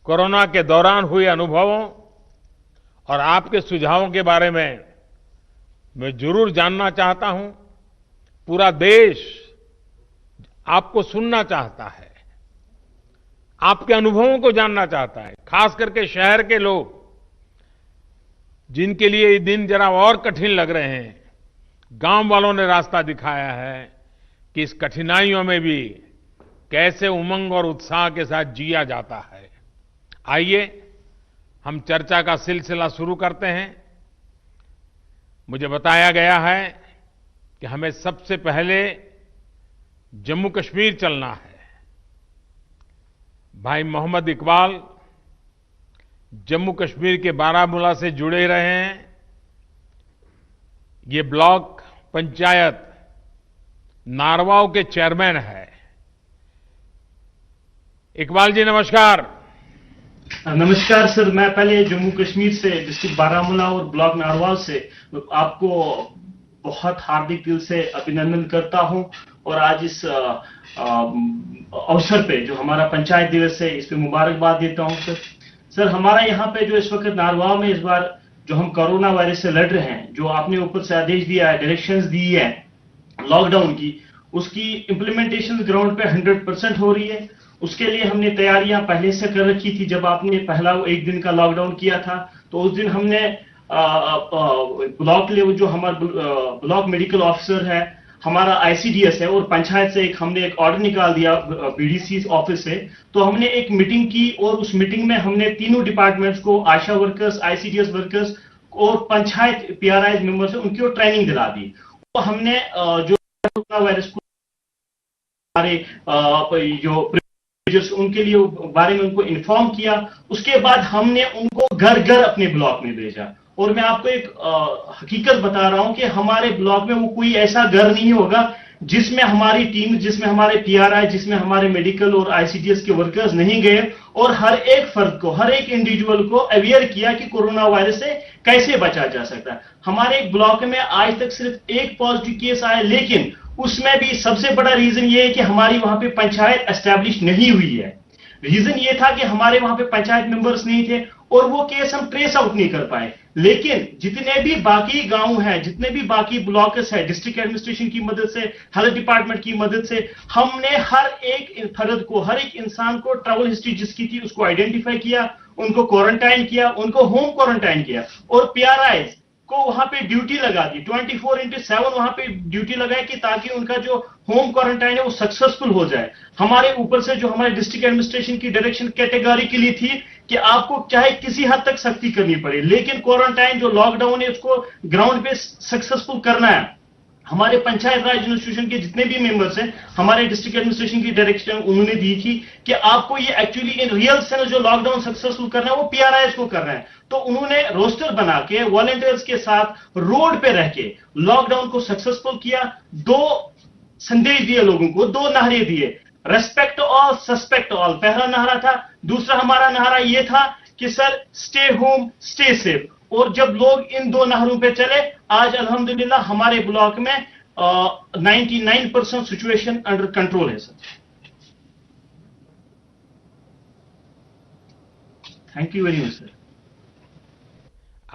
S4: कोरोना के दौरान हुए अनुभवों और आपके सुझावों के बारे में मैं जरूर जानना चाहता हूं। पूरा देश आपको सुनना चाहता है, आपके अनुभवों को जानना चाहता है, खास करके शहर के लोग जिनके लिए ये दिन जरा और कठिन लग रहे हैं। गांव वालों ने रास्ता दिखाया है कि इस कठिनाइयों में भी कैसे उमंग और उत्साह के साथ जिया जाता है। आइए हम चर्चा का सिलसिला शुरू करते हैं। मुझे बताया गया है कि हमें सबसे पहले जम्मू कश्मीर चलना है। भाई मोहम्मद इकबाल जम्मू कश्मीर के बारामूला से जुड़े रहे हैं। ये ब्लॉक पंचायत नारवाव के चेयरमैन है। इकबाल जी नमस्कार।
S5: नमस्कार सर, मैं पहले जम्मू कश्मीर से डिस्ट्रिक्ट बारामूला और ब्लॉक नारवाल से आपको बहुत हार्दिक दिल से अभिनंदन करता हूं। और आज इस अवसर पे जो हमारा पंचायत दिवस है, इस पे मुबारकबाद देता हूं सर। सर, हमारा यहाँ पे जो इस वक्त नारवाल में इस बार जो हम कोरोना वायरस से लड़ रहे हैं, जो आपने ऊपर से आदेश दिया है, डायरेक्शंस दी है लॉकडाउन की, उसकी इम्प्लीमेंटेशन ग्राउंड पे 100% हो रही है। उसके लिए हमने तैयारियां पहले से कर रखी थी। जब आपने पहला 1 दिन का लॉकडाउन किया था तो उस दिन हमने ब्लॉक लेवल जो हमारा ब्लॉक मेडिकल ऑफिसर है, हमारा आईसीडीएस है और पंचायत से हमने एक ऑर्डर निकाल दिया बीडीसी ऑफिस से। तो हमने एक मीटिंग की और उस मीटिंग में हमने तीनों डिपार्टमेंट्स को, आशा वर्कर्स, आईसीडीएस वर्कर्स और पंचायत पीआरआई मेंबर्स, उनकी ट्रेनिंग दिला दी। तो हमने जो कोरोना वायरस को हमारे जो उनके लिए बारे में उनको इन्फॉर्म किया। उसके बाद हमने उनको घर घर अपने ब्लॉक में भेजा। और मैं आपको एक हकीकत बता रहा हूं कि हमारे ब्लॉक में वो कोई ऐसा घर नहीं होगा जिसमें हमारी टीम, जिसमें हमारे पीआरआई, जिसमें हमारे मेडिकल और आईसीडीएस के वर्कर्स नहीं गए और हर एक फर्द को, हर एक इंडिविजुअल को अवेयर किया कि कोरोना वायरस से कैसे बचा जा सकता है। हमारे एक ब्लॉक में आज तक सिर्फ 1 पॉजिटिव केस आया, लेकिन उसमें भी सबसे बड़ा रीजन ये है कि हमारी वहां पे पंचायत एस्टैब्लिश नहीं हुई है। रीजन ये था कि हमारे वहां पे पंचायत मेंबर्स नहीं थे और वो केस हम ट्रेस आउट नहीं कर पाए। लेकिन जितने भी बाकी गांव हैं, जितने भी बाकी ब्लॉक्स है, डिस्ट्रिक्ट एडमिनिस्ट्रेशन की मदद से, हेल्थ डिपार्टमेंट की मदद से, हमने हर एक फर्द को, हर एक इंसान को ट्रैवल हिस्ट्री जिसकी थी उसको आइडेंटिफाई किया, उनको क्वारंटाइन किया, उनको होम क्वारंटाइन किया और पीआरआई को वहां पे ड्यूटी लगा दी, 24/7 वहां पे ड्यूटी लगाई कि ताकि उनका जो होम क्वारंटाइन है वो सक्सेसफुल हो जाए। हमारे ऊपर से जो हमारे डिस्ट्रिक्ट एडमिनिस्ट्रेशन की डायरेक्शन कैटेगरिकली थी कि आपको चाहे किसी हद तक सख्ती करनी पड़े, लेकिन क्वारंटाइन जो लॉकडाउन है उसको ग्राउंड पे सक्सेसफुल करना है। हमारे पंचायत राज इंस्टीट्यूशन के जितने भी मेंबर्स हैं, हमारे डिस्ट्रिक्ट एडमिनिस्ट्रेशन की डायरेक्शन उन्होंने दी थी कि आपको ये एक्चुअली इन रियल सेंस जो लॉकडाउन सक्सेसफुल करना है वो पीआरआईएस को करना है। तो उन्होंने रोस्टर बना के वॉलंटियर्स के साथ रोड पे रह के लॉकडाउन को सक्सेसफुल किया। 2 संदेश दिए लोगों को, 2 नारे दिए, रेस्पेक्ट ऑल, सस्पेक्ट ऑल, पहला नारा था। दूसरा हमारा नारा यह था कि sir stay home stay safe. और जब लोग इन 2 नारों पे चले, आज अल्हम्दुलिल्लाह हमारे ब्लॉक में 99% सिचुएशन अंडर कंट्रोल है sir. Thank you very much sir.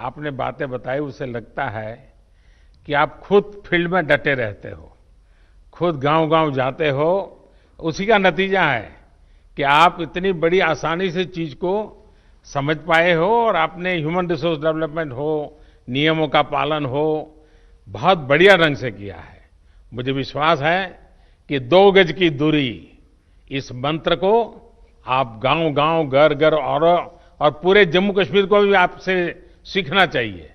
S4: आपने बातें बताई, उससे लगता है कि आप खुद फील्ड में डटे रहते हो, खुद गांव-गांव जाते हो। उसी का नतीजा है कि आप इतनी बड़ी आसानी से चीज को समझ पाए हो और आपने ह्यूमन रिसोर्स डेवलपमेंट हो, नियमों का पालन हो, बहुत बढ़िया ढंग से किया है। मुझे विश्वास है कि 2 गज की दूरी, इस मंत्र को आप गांव-गांव, घर-घर और पूरे जम्मू कश्मीर को भी आपसे सीखना चाहिए।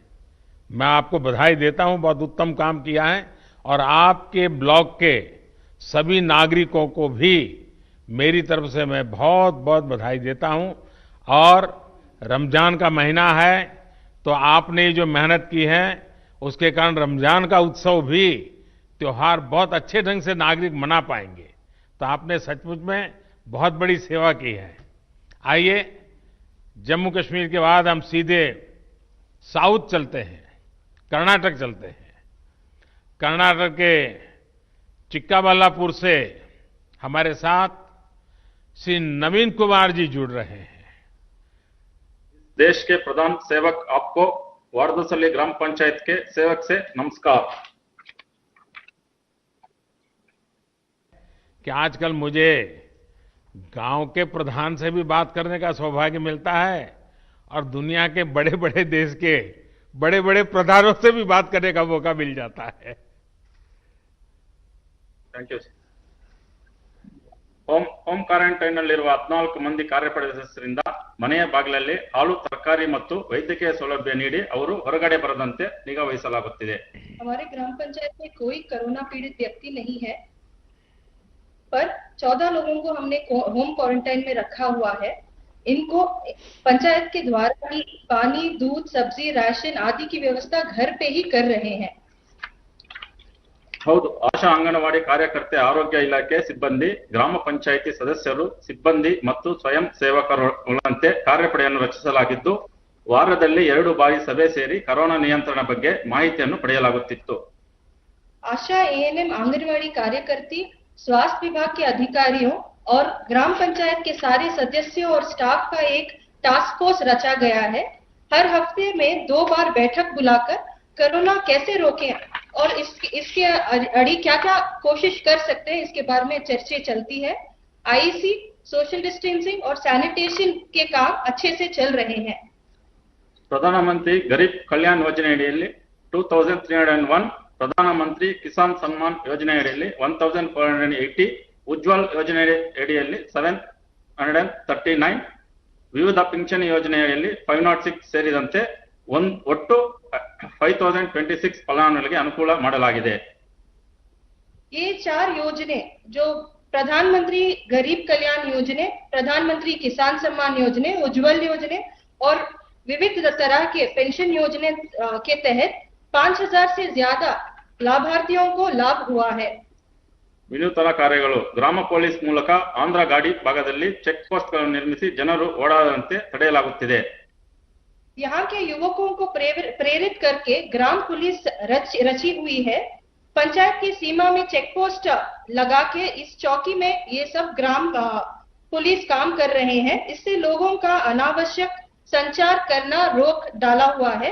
S4: मैं आपको बधाई देता हूं, बहुत उत्तम काम किया है। और आपके ब्लॉक के सभी नागरिकों को भी मेरी तरफ से मैं बहुत बहुत बधाई देता हूं। और रमजान का महीना है, तो आपने जो मेहनत की है उसके कारण रमजान का उत्सव भी, त्योहार बहुत अच्छे ढंग से नागरिक मना पाएंगे। तो आपने सचमुच में बहुत बड़ी सेवा की है। आइए, जम्मू कश्मीर के बाद हम सीधे साउथ चलते हैं, कर्नाटक चलते हैं। कर्नाटक के चिक्काबल्लापुर से हमारे साथ श्री नवीन कुमार जी जुड़ रहे हैं।
S6: देश के प्रधान सेवक आपको वारदसल्ली ग्राम पंचायत के सेवक से नमस्कार।
S4: कि आजकल मुझे गांव के प्रधान से भी बात करने का सौभाग्य मिलता है और दुनिया के बड़े बड़े देश के बड़े बड़े प्रधानों से भी बात करने का मौका मिल जाता है।
S6: Thank you. ಹೋಮ್ ಕ್ವಾರಂಟೈನ್ ನಲ್ಲಿರುವ 14 ಮಂದಿ ಕಾರ್ಯಪಡೆ ಸದಸ್ಯರಿಂದ ಮನೆಯ ಬಾಗಿಲಲ್ಲಿ ಹಾಲು, ತರಕಾರಿ ಮತ್ತು ವೈದ್ಯಕೀಯ ಸೌಲಭ್ಯ ನೀಡಿ ಅವರು ಹೊರಗಡೆ ಬರದಂತೆ ನಿಗಾ ವಹಿಸಲಾಗುತ್ತಿದೆ।
S7: हमारे ग्राम पंचायत में कोई कोरोना पीड़ित व्यक्ति नहीं है, पर 14 लोगों को हमने होम क्वारंटाइन में रखा हुआ है। इनको पंचायत के द्वारा ही पानी, दूध, सब्जी, राशन आदि की व्यवस्था घर पे ही कर रहे हैं।
S6: ಹೌದು, ಆಶಾ ಅಂಗನವಾಡಿ ಕಾರ್ಯಕರ್ತೆ, ಆರೋಗ್ಯ ಇಲಾಖೆ ಸಿಬ್ಬಂದಿ, ಗ್ರಾಮ ಪಂಚಾಯಿತಿ ಸದಸ್ಯರು, ಸಿಬ್ಬಂದಿ ಮತ್ತು ಸ್ವಯಂ ಸೇವಕರುಗಳಂತೆ ಕಾರ್ಯಪಡೆಯನ್ನು ರಚಿಸಲಾಗಿದ್ದು, ವಾರದಲ್ಲಿ 2 ಬಾರಿ ಸಭೆ ಸೇರಿ ಕೊರೋನಾ ನಿಯಂತ್ರಣ ಬಗ್ಗೆ ಮಾಹಿತಿಯನ್ನು ಪಡೆಯಲಾಗುತ್ತಿತ್ತು।
S7: आशा एएनएम आंगनवाड़ी कार्यकर्ती, स्वास्थ्य विभाग के अधिकारियों और ग्राम पंचायत के सारे सदस्यों और स्टाफ का एक टास्क फोर्स रचा गया है। हर हफ्ते में 2 बार बैठक बुलाकर कोरोना कैसे रोकें और इसके अड़ी क्या क्या कोशिश कर सकते हैं इसके बारे में चर्चा चलती है। आईसी, सोशल डिस्टेंसिंग और सैनिटेशन के काम अच्छे से चल रहे हैं।
S6: ಪ್ರಧಾನಮಂತ್ರಿ ಗರೀಬ್ ಕಲ್ಯಾಣ್ ಯೋಜನೆ ಅಡಿಯಲ್ಲಿ 2301, ಪ್ರಧಾನಮಂತ್ರಿ ಕಿಸಾನ್ ಸನ್ಮಾನ್ ಯೋಜನೆ ಅಡಿಯಲ್ಲಿ 1480, ಉಜ್ವಲ್ ಯೋಜನೆ ಅಡಿಯಲ್ಲಿ 739, ವಿವಿಧ ಪಿಂಚಣಿ ಯೋಜನೆ ಅಡಿಯಲ್ಲಿ 506 ಸೇರಿದಂತೆ ಒಟ್ಟು 5026 ಫಲಾನುಭವಿಗಳಿಗೆ ಅನುಕೂಲ ಮಾಡಲಾಗಿದೆ।
S7: ये 4 योजने जो प्रधानमंत्री गरीब कल्याण योजने, प्रधानमंत्री किसान सम्मान योजने, उज्जवल योजने और विविध तरह के पेंशन योजने के तहत 5000 से ज्यादा लाभार्थियों को लाभ हुआ है।
S6: ವಿನೂತನ ಕಾರ್ಯಗಳು, ಗ್ರಾಮ ಪೊಲೀಸ್ ಮೂಲಕ ಆಂಧ್ರ ಗಾಡಿ ಭಾಗದಲ್ಲಿ ಚೆಕ್ ಪೋಸ್ಟ್ಗಳನ್ನು ನಿರ್ಮಿಸಿ ಜನರು ಓಡಾಡದಂತೆ ತಡೆಯಲಾಗುತ್ತಿದೆ।
S7: यहाँ के युवकों को प्रेरित करके ग्राम पुलिस रची हुई है। पंचायत की सीमा में चेक पोस्ट लगा के इस चौकी में ये सब ग्राम पुलिस काम कर रहे हैं। इससे लोगों का अनावश्यक संचार करना रोक डाला हुआ है।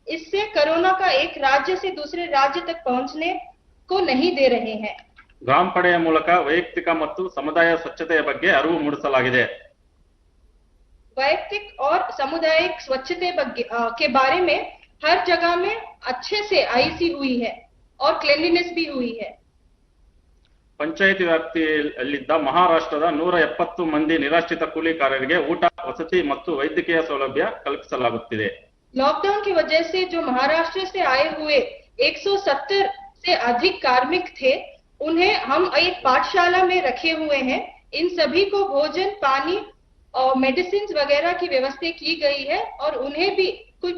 S7: इससे कोरोना का एक राज्य से दूसरे राज्य तक पहुंचने को नहीं दे रहे हैं।
S6: ಗ್ರಾಮ ಪಡೆಯ ಮೂಲಕ ವೈಯಕ್ತಿಕ ಮತ್ತು ಸಮುದಾಯ ಸ್ವಚ್ಛತೆಯ ಬಗ್ಗೆ ಅರಿವು ಮೂಡಿಸಲಾಗಿದೆ।
S7: वैयक्तिक और सामुदायिक स्वच्छता के बारे में हर जगह में अच्छे से आईसी हुई है और क्लीनलीनेस भी हुई है।
S6: ಪಂಚಾಯಿತಿ ವ್ಯಾಪ್ತಿಯಲ್ಲಿದ್ದ ಮಹಾರಾಷ್ಟ್ರದ 170 ಮಂದಿ ನಿರಾಶ್ರಿತ ಕೂಲಿಕಾರರಿಗೆ ಊಟ, ವಸತಿ ಮತ್ತು ವೈದ್ಯಕೀಯ ಸೌಲಭ್ಯ ಕಲ್ಪಿಸಲಾಗುತ್ತಿದೆ।
S7: लॉकडाउन की वजह से जो महाराष्ट्र से आए हुए 170 से अधिक कार्मिक थे, उन्हें हम एक पाठशाला में रखे हुए हैं। इन सभी को भोजन, पानी और मेडिसिन वगैरह की व्यवस्था की गई है और उन्हें भी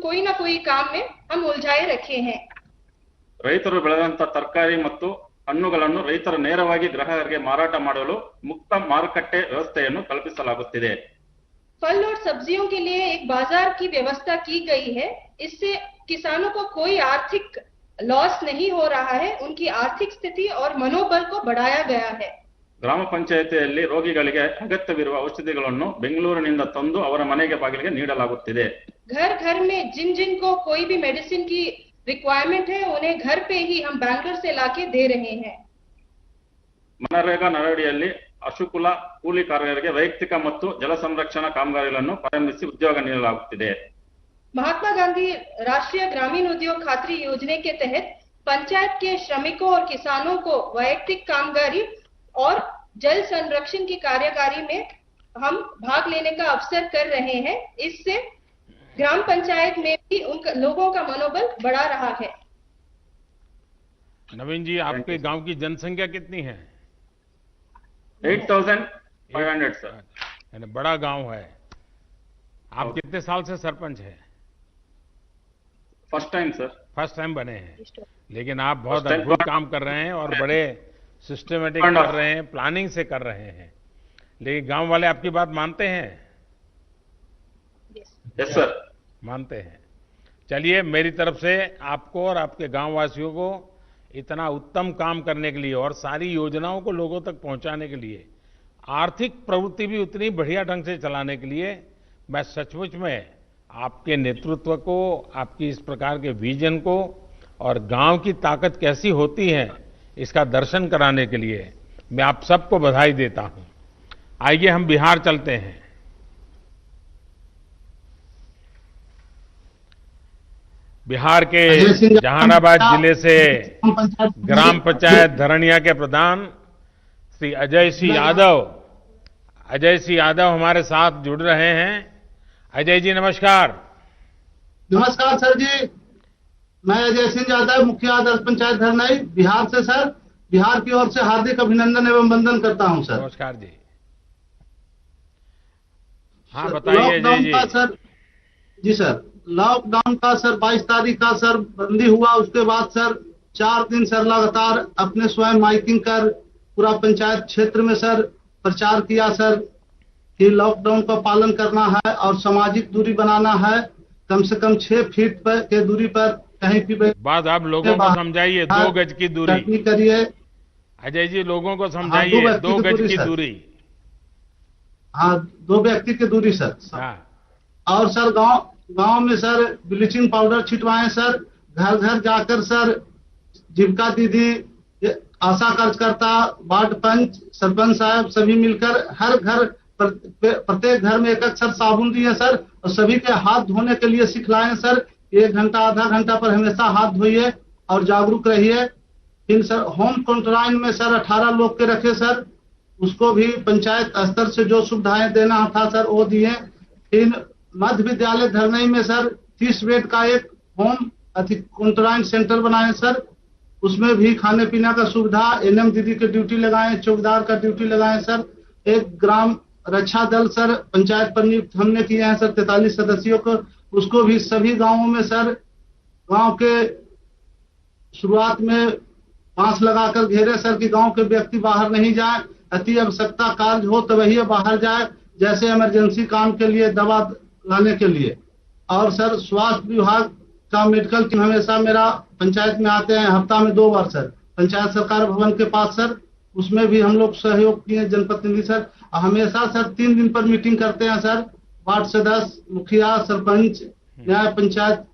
S7: कोई ना कोई काम में हम उलझाए रखे हैं।
S6: ರೈತರು ಬೆಳೆದಂತ ತರಕಾರಿ ಮತ್ತು ಹಣ್ಣುಗಳನ್ನು ರೈತರು ನೇರವಾಗಿ ಗ್ರಾಹಕರಿಗೆ ಮಾರಾಟ ಮಾಡಲು ಮುಕ್ತ ಮಾರುಕಟ್ಟೆ ವ್ಯವಸ್ಥೆಯನ್ನು ಕಲ್ಪಿಸಲಾಗುತ್ತಿದೆ।
S7: फल और सब्जियों के लिए एक बाजार की व्यवस्था की गई है। इससे किसानों को कोई आर्थिक लॉस नहीं हो रहा है, उनकी आर्थिक स्थिति और मनोबल को बढ़ाया गया है।
S6: ಗ್ರಾಮ ಪಂಚಾಯಿತಿಯಲ್ಲಿ ರೋಗಿಗಳಿಗೆ ಅಗತ್ಯವಿರುವ ಔಷಧಿಗಳನ್ನು ಬೆಂಗಳೂರಿನಿಂದ ತಂದು ಅವರ ಮನೆಗೆ ಬಾಗಿಲಿಗೆ ನೀಡಲಾಗುತ್ತಿದೆ।
S7: घर घर में जिन जिन को कोई भी मेडिसिन की रिक्वायरमेंट है, उन्हें घर पे ही हम बैंगलोर से लाके दे रहे हैं।
S6: ಮನರೇಗಾ ನರಡಿಯಲ್ಲಿ ಅಶುಕುಲ ಕೂಲಿಕಾರರಿಗೆ ವೈಯಕ್ತಿಕ ಮತ್ತು ಜಲ ಸಂರಕ್ಷಣಾ ಕಾಮಗಾರಿಗಳನ್ನು ಪ್ರಾರಂಭಿಸಿ ಉದ್ಯೋಗ ನೀಡಲಾಗುತ್ತಿದೆ।
S7: महात्मा गांधी राष्ट्रीय ग्रामीण उद्योग खातरी योजना के तहत पंचायत के श्रमिकों और किसानों को वैयक्तिक कामगारी और जल संरक्षण की कार्यकारी में हम भाग लेने का अवसर कर रहे हैं। इससे ग्राम पंचायत में भी उन लोगों का मनोबल बढ़ा रहा है।
S4: नवीन जी, आपके गांव की जनसंख्या कितनी है?
S6: 8500 सर।
S4: यानी बड़ा गांव है। आप कितने साल से सरपंच हैं?
S6: First time sir.
S4: First time बने हैं, लेकिन आप बहुत
S6: First time।
S4: अद्भुत काम कर रहे हैं और बड़े सिस्टमेटिक
S6: Kind of।
S4: कर रहे हैं, प्लानिंग से कर रहे हैं। लेकिन गांव वाले आपकी बात मानते हैं?
S6: Yes sir.
S4: मानते हैं। चलिए, मेरी तरफ से आपको और आपके गांव वासियों को इतना उत्तम काम करने के लिए और सारी योजनाओं को लोगों तक पहुंचाने के लिए, आर्थिक प्रवृत्ति भी उतनी बढ़िया ढंग से चलाने के लिए मैं सचमुच में आपके नेतृत्व को, आपकी इस प्रकार के विजन को और गांव की ताकत कैसी होती है इसका दर्शन कराने के लिए मैं आप सबको बधाई देता हूं। आइए हम बिहार चलते हैं। बिहार के जहानाबाद जिले से ग्राम पंचायत धरनिया के प्रधान श्री अजय सिंह यादव हमारे साथ जुड़ रहे हैं। अजय जी नमस्कार।
S8: नमस्कार सर जी, मैं अजय सिंह यादव, मुखिया आदर्श पंचायत धरनाई, बिहार से सर। बिहार की ओर से हार्दिक अभिनंदन एवं वंदन करता हूं सर।
S4: नमस्कार जी। हाँ बताइए अजय
S8: लॉकडाउन का सर जी, सर लॉकडाउन का सर 22 तारीख का सर बंदी हुआ। उसके बाद सर 4 दिन सर लगातार अपने स्वयं माइकिंग कर पूरा पंचायत क्षेत्र में सर प्रचार किया सर कि लॉकडाउन का पालन करना है और सामाजिक दूरी बनाना है। कम से कम 6 फीट पर के दूरी पर कहीं भी
S4: बात आप लोगों को समझाइए, 2 गज की दूरी
S8: करिए।
S4: अजय जी लोगों को समझाइए, 2 गज की दूरी।
S8: हाँ, 2 व्यक्ति की दूरी सर।
S4: हाँ।
S8: और सर गांव में सर ब्लीचिंग पाउडर छिटवाएं सर। घर घर जाकर सर जीविका दीदी, आशा कार्यकर्ता, वार्ड पंच, सरपंच साहब सभी मिलकर हर घर प्रत्येक घर में एक सर साबुन दिए सर और सभी के हाथ धोने के लिए सिखलाएं सर। 1 घंटा आधा घंटा पर हमेशा हाथ धोइए और जागरूक रहिए। फिर सर होम क्वारंटाइन में सर 18 लोग के रखे सर, उसको भी पंचायत स्तर से जो सुविधाएं देना था सर वो दिए। फिर मध्य विद्यालय धरनई में सर 30 बेड का एक होम क्वारंटाइन सेंटर बनाए सर, उसमें भी खाने पीने का सुविधा। एनएम दीदी की ड्यूटी लगाए, चौकीदार का ड्यूटी लगाए सर। एक ग्राम रक्षा दल सर पंचायत पर नियुक्त हमने किए हैं सर 43 सदस्यों को, उसको भी सभी गांवों में सर गांव के शुरुआत में बांस लगाकर घेरे सर कि गांव के व्यक्ति बाहर नहीं जाए, अति आवश्यकता कार्य हो तो वही बाहर जाए, जैसे इमरजेंसी काम के लिए दवा लाने के लिए। और सर स्वास्थ्य विभाग का मेडिकल टीम हमेशा मेरा पंचायत में आते हैं, हफ्ता में 2 बार सर पंचायत सरकार भवन के पास सर, उसमें भी हम लोग सहयोग किए जनप्रतिनिधि सर। हमेशा सर 3 दिन पर मीटिंग करते हैं सर, वार्ड सदस्य, मुखिया, सरपंच, न्याय पंचायत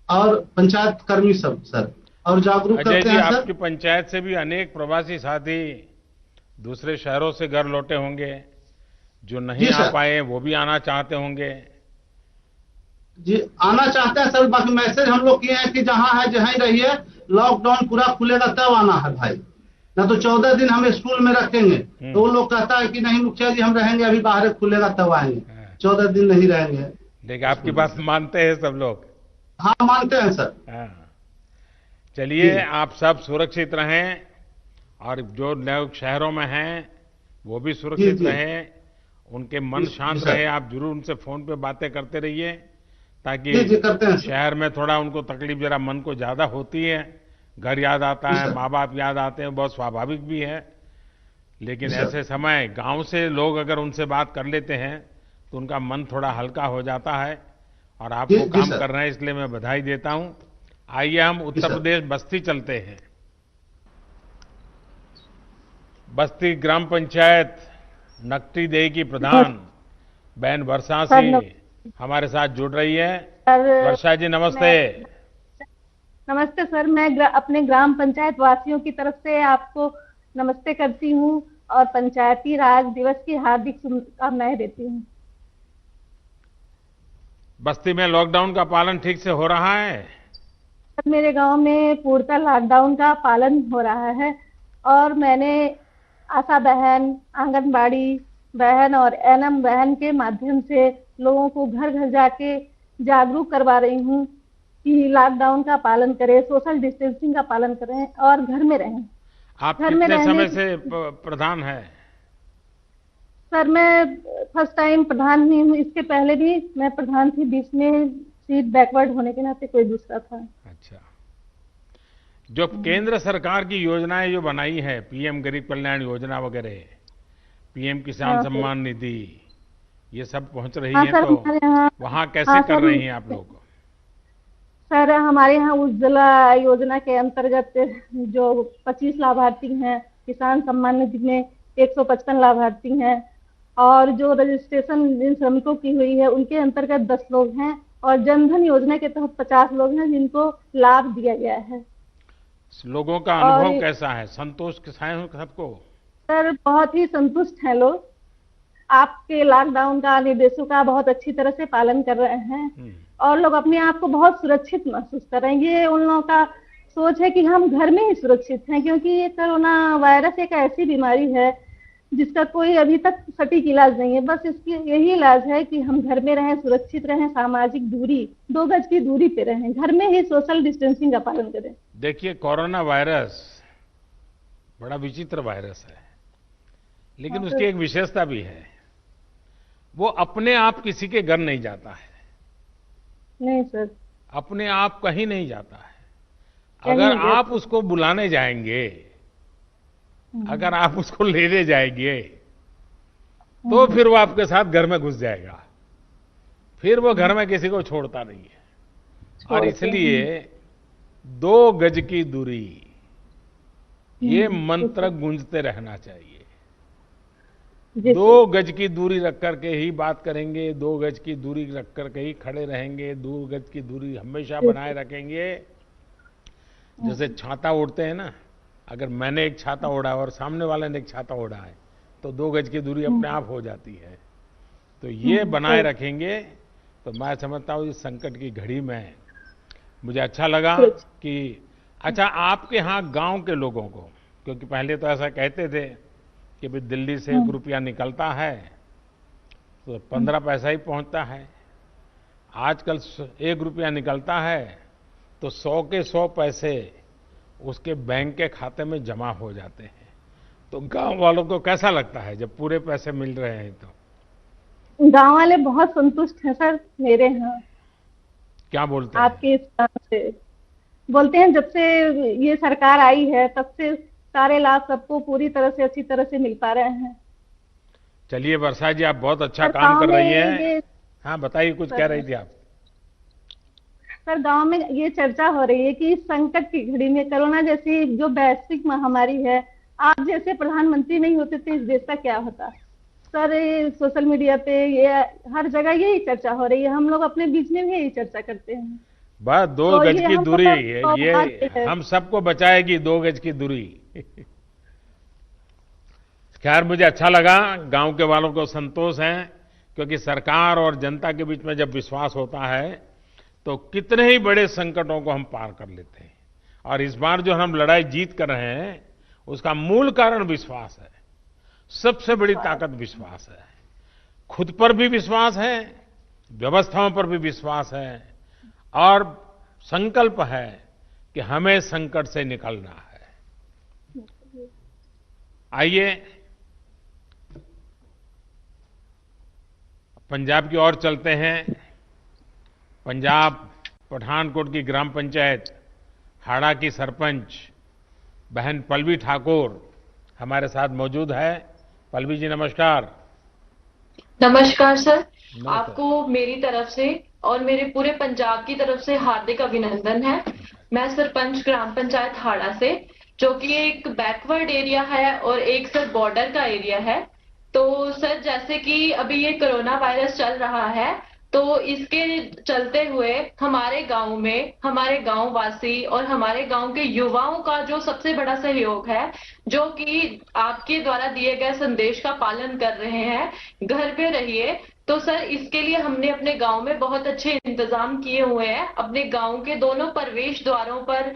S8: और पंचायत कर्मी सब सर, और जागरूक
S4: अजय
S8: करते
S4: जी,
S8: हैं
S4: आपकी
S8: सर।
S4: पंचायत से भी अनेक प्रवासी साथी दूसरे शहरों से घर लौटे होंगे, जो नहीं
S8: जी
S4: आ
S8: सर।
S4: पाए वो भी आना चाहते होंगे।
S8: जी आना चाहते हैं सर, बाकी मैसेज हम लोग किए हैं कि जहाँ है जहाँ ही रहिए, लॉकडाउन पूरा खुलेगा तब आना है भाई, ना तो 14 दिन हम स्कूल में रखेंगे। तो वो लोग कहता है कि नहीं मुखिया जी हम रहेंगे, अभी बाहर खुलेगा तब आएंगे, 14 दिन नहीं रहेंगे।
S4: देखिए आपकी बात मानते हैं सब लोग।
S8: हाँ मानते हैं सर।
S4: हाँ, चलिए
S8: जी।
S4: आप सब सुरक्षित रहें, और जो लोग शहरों में हैं वो भी सुरक्षित
S8: जी।
S4: रहें, उनके मन
S8: जी,
S4: शांत
S8: जी सर।
S4: रहे। आप जरूर उनसे फोन पे बातें करते रहिए, ताकि
S8: जी करते हैं सर।
S4: शहर में थोड़ा उनको तकलीफ जरा मन को ज्यादा होती है, घर याद आता
S8: जी
S4: है,
S8: सर।
S4: माँ बाप याद आते हैं, बहुत स्वाभाविक भी है। लेकिन
S8: जी सर।
S4: ऐसे समय गांव से लोग अगर उनसे बात कर लेते हैं तो उनका मन थोड़ा हल्का हो जाता है, और आप
S8: जी,
S4: वो
S8: जी
S4: काम
S8: सर।
S4: कर रहे हैं, इसलिए मैं बधाई देता हूं। आइए हम उत्तर
S8: सर।
S4: प्रदेश बस्ती चलते हैं। बस्ती ग्राम पंचायत नकटी देही की प्रधान बहन वर्षा सिंह हमारे साथ जुड़ रही है। वर्षा जी नमस्ते।
S9: नमस्ते सर, मैं अपने ग्राम पंचायत वासियों की तरफ से आपको नमस्ते करती हूँ और पंचायती राज दिवस की हार्दिक शुभकामनाएं देती हूँ।
S4: बस्ती में लॉकडाउन का पालन ठीक से हो रहा है?
S9: मेरे गांव में पूर्णतः लॉकडाउन का पालन हो रहा है, और मैंने आशा बहन, आंगनबाड़ी बहन और एनएम बहन के माध्यम से लोगों को घर घर जाके जागरूक करवा रही हूँ कि लॉकडाउन का पालन करें, सोशल डिस्टेंसिंग का पालन करें और घर में रहें।
S4: आप
S9: घर में
S4: कितने समय
S9: रहने
S4: से प्रधान है?
S9: सर मैं फर्स्ट टाइम प्रधान हुई हूँ, इसके पहले भी मैं प्रधान थी, बीच में सीट बैकवर्ड होने के नाते कोई दूसरा था।
S4: अच्छा, जो केंद्र सरकार की योजनाएं जो बनाई है, पीएम गरीब कल्याण योजना वगैरह, पीएम किसान
S9: हाँ,
S4: सम्मान निधि, ये सब पहुंच रही
S9: हाँ
S4: है,
S9: सर,
S4: तो
S9: हमारे यहाँ
S4: वहां कैसे
S9: हाँ
S4: कर
S9: सर,
S4: रही हैं आप लोग?
S9: सर हमारे यहाँ उज्ज्वला योजना के अंतर्गत जो 25 लाभार्थी हैं, किसान सम्मान निधि में 155 लाभार्थी हैं, और जो रजिस्ट्रेशन जिन श्रमिकों की हुई है उनके अंतर्गत 10 लोग हैं, और जनधन योजना के तहत 50 लोग हैं जिनको लाभ दिया गया है।
S4: लोगों का अनुभव कैसा है? संतोष के हैं सबको?
S9: सर बहुत ही संतुष्ट हैं लोग, आपके लॉकडाउन का निर्देशों का बहुत अच्छी तरह से पालन कर रहे हैं, और लोग अपने आप को बहुत सुरक्षित महसूस कर रहे हैं। ये उन लोगों का सोच है कि हम घर में ही सुरक्षित हैं, क्योंकि ये कोरोना वायरस एक ऐसी बीमारी है जिसका कोई अभी तक सटीक इलाज नहीं है। बस इसकी यही इलाज है कि हम घर में रहें, सुरक्षित रहें, सामाजिक दूरी 2 गज की दूरी पे रहें, घर में ही सोशल डिस्टेंसिंग का पालन करें।
S4: देखिए, कोरोना वायरस बड़ा विचित्र वायरस है, लेकिन उसकी एक विशेषता भी है, वो अपने आप किसी के घर नहीं जाता है।
S9: नहीं सर,
S4: अपने आप कहीं नहीं जाता है। अगर आप उसको बुलाने जाएंगे, अगर आप उसको लेने जाएंगे, तो फिर वो आपके साथ घर में घुस जाएगा, फिर वो घर में किसी को छोड़ता नहीं है। और इसलिए 2 गज की दूरी, ये मंत्र गूंजते रहना चाहिए। 2 गज की दूरी रख करके ही बात करेंगे, 2 गज की दूरी रख करके ही खड़े रहेंगे, 2 गज की दूरी हमेशा बनाए रखेंगे। जैसे छाता ओढ़ते हैं ना, अगर मैंने एक छाता ओढ़ा और सामने वाले ने एक छाता ओढ़ा है, तो 2 गज की दूरी अपने आप हो जाती है। तो ये बनाए रखेंगे तो मैं समझता हूँ इस संकट की घड़ी में मुझे अच्छा लगा कि अच्छा, आपके यहाँ गांव के लोगों को, क्योंकि पहले तो ऐसा कहते थे कि भाई दिल्ली से 1 रुपया निकलता है तो 15 पैसा ही पहुंचता है। आजकल 1 रुपया निकलता है तो 100 के 100 पैसे उसके बैंक के खाते में जमा हो जाते हैं। तो गांव वालों को कैसा लगता है जब पूरे पैसे मिल रहे हैं? तो
S9: गांव वाले बहुत संतुष्ट हैं सर मेरे यहाँ।
S4: क्या बोलते हैं?
S9: आपके इस काम से बोलते हैं, जब से ये सरकार आई है तब से सारे लाभ सबको पूरी तरह से अच्छी तरह से मिल पा रहे हैं।
S4: चलिए वर्षा जी, आप बहुत अच्छा काम कर रही हैं। हाँ बताइए, कुछ कह रही थी आप।
S9: सर गांव में ये चर्चा हो रही है कि इस संकट की घड़ी में, कोरोना जैसी जो वैश्विक महामारी है, आप जैसे प्रधानमंत्री नहीं होते तो इस देश का क्या होता। सर ये सोशल मीडिया पे ये हर जगह यही चर्चा हो रही है, हम लोग अपने बीच में भी यही चर्चा करते हैं।
S4: बस 2
S9: तो
S4: गज
S9: ये
S4: की
S9: हमको
S4: दूरी
S9: तो
S4: ये
S9: है।
S4: हम सबको बचाएगी, 2 गज की दूरी। खैर, मुझे अच्छा लगा, गांव के वालों को संतोष है, क्योंकि सरकार और जनता के बीच में जब विश्वास होता है तो कितने ही बड़े संकटों को हम पार कर लेते हैं। और इस बार जो हम लड़ाई जीत कर रहे हैं उसका मूल कारण विश्वास है। सबसे बड़ी ताकत विश्वास है। खुद पर भी विश्वास है, व्यवस्थाओं पर भी विश्वास है, और संकल्प है कि हमें संकट से निकलना है। आइए पंजाब की ओर चलते हैं। पंजाब पठानकोट की ग्राम पंचायत हाड़ा की सरपंच बहन पल्लवी ठाकुर हमारे साथ मौजूद है। पल्लवी जी नमस्कार।
S10: नमस्कार सर, आपको मेरी तरफ से और मेरे पूरे पंजाब की तरफ से हार्दिक अभिनंदन है। मैं सरपंच ग्राम पंचायत हाड़ा से, जो कि एक बैकवर्ड एरिया है और एक सर बॉर्डर का एरिया है। तो सर जैसे कि अभी ये कोरोना वायरस चल रहा है, तो इसके चलते हुए हमारे गांव में हमारे गांव वासी और हमारे गांव के युवाओं का जो सबसे बड़ा सहयोग है, जो कि आपके द्वारा दिए गए संदेश का पालन कर रहे हैं, घर पे रहिए। तो सर इसके लिए हमने अपने गांव में बहुत अच्छे इंतजाम किए हुए हैं। अपने गांव के दोनों प्रवेश द्वारों पर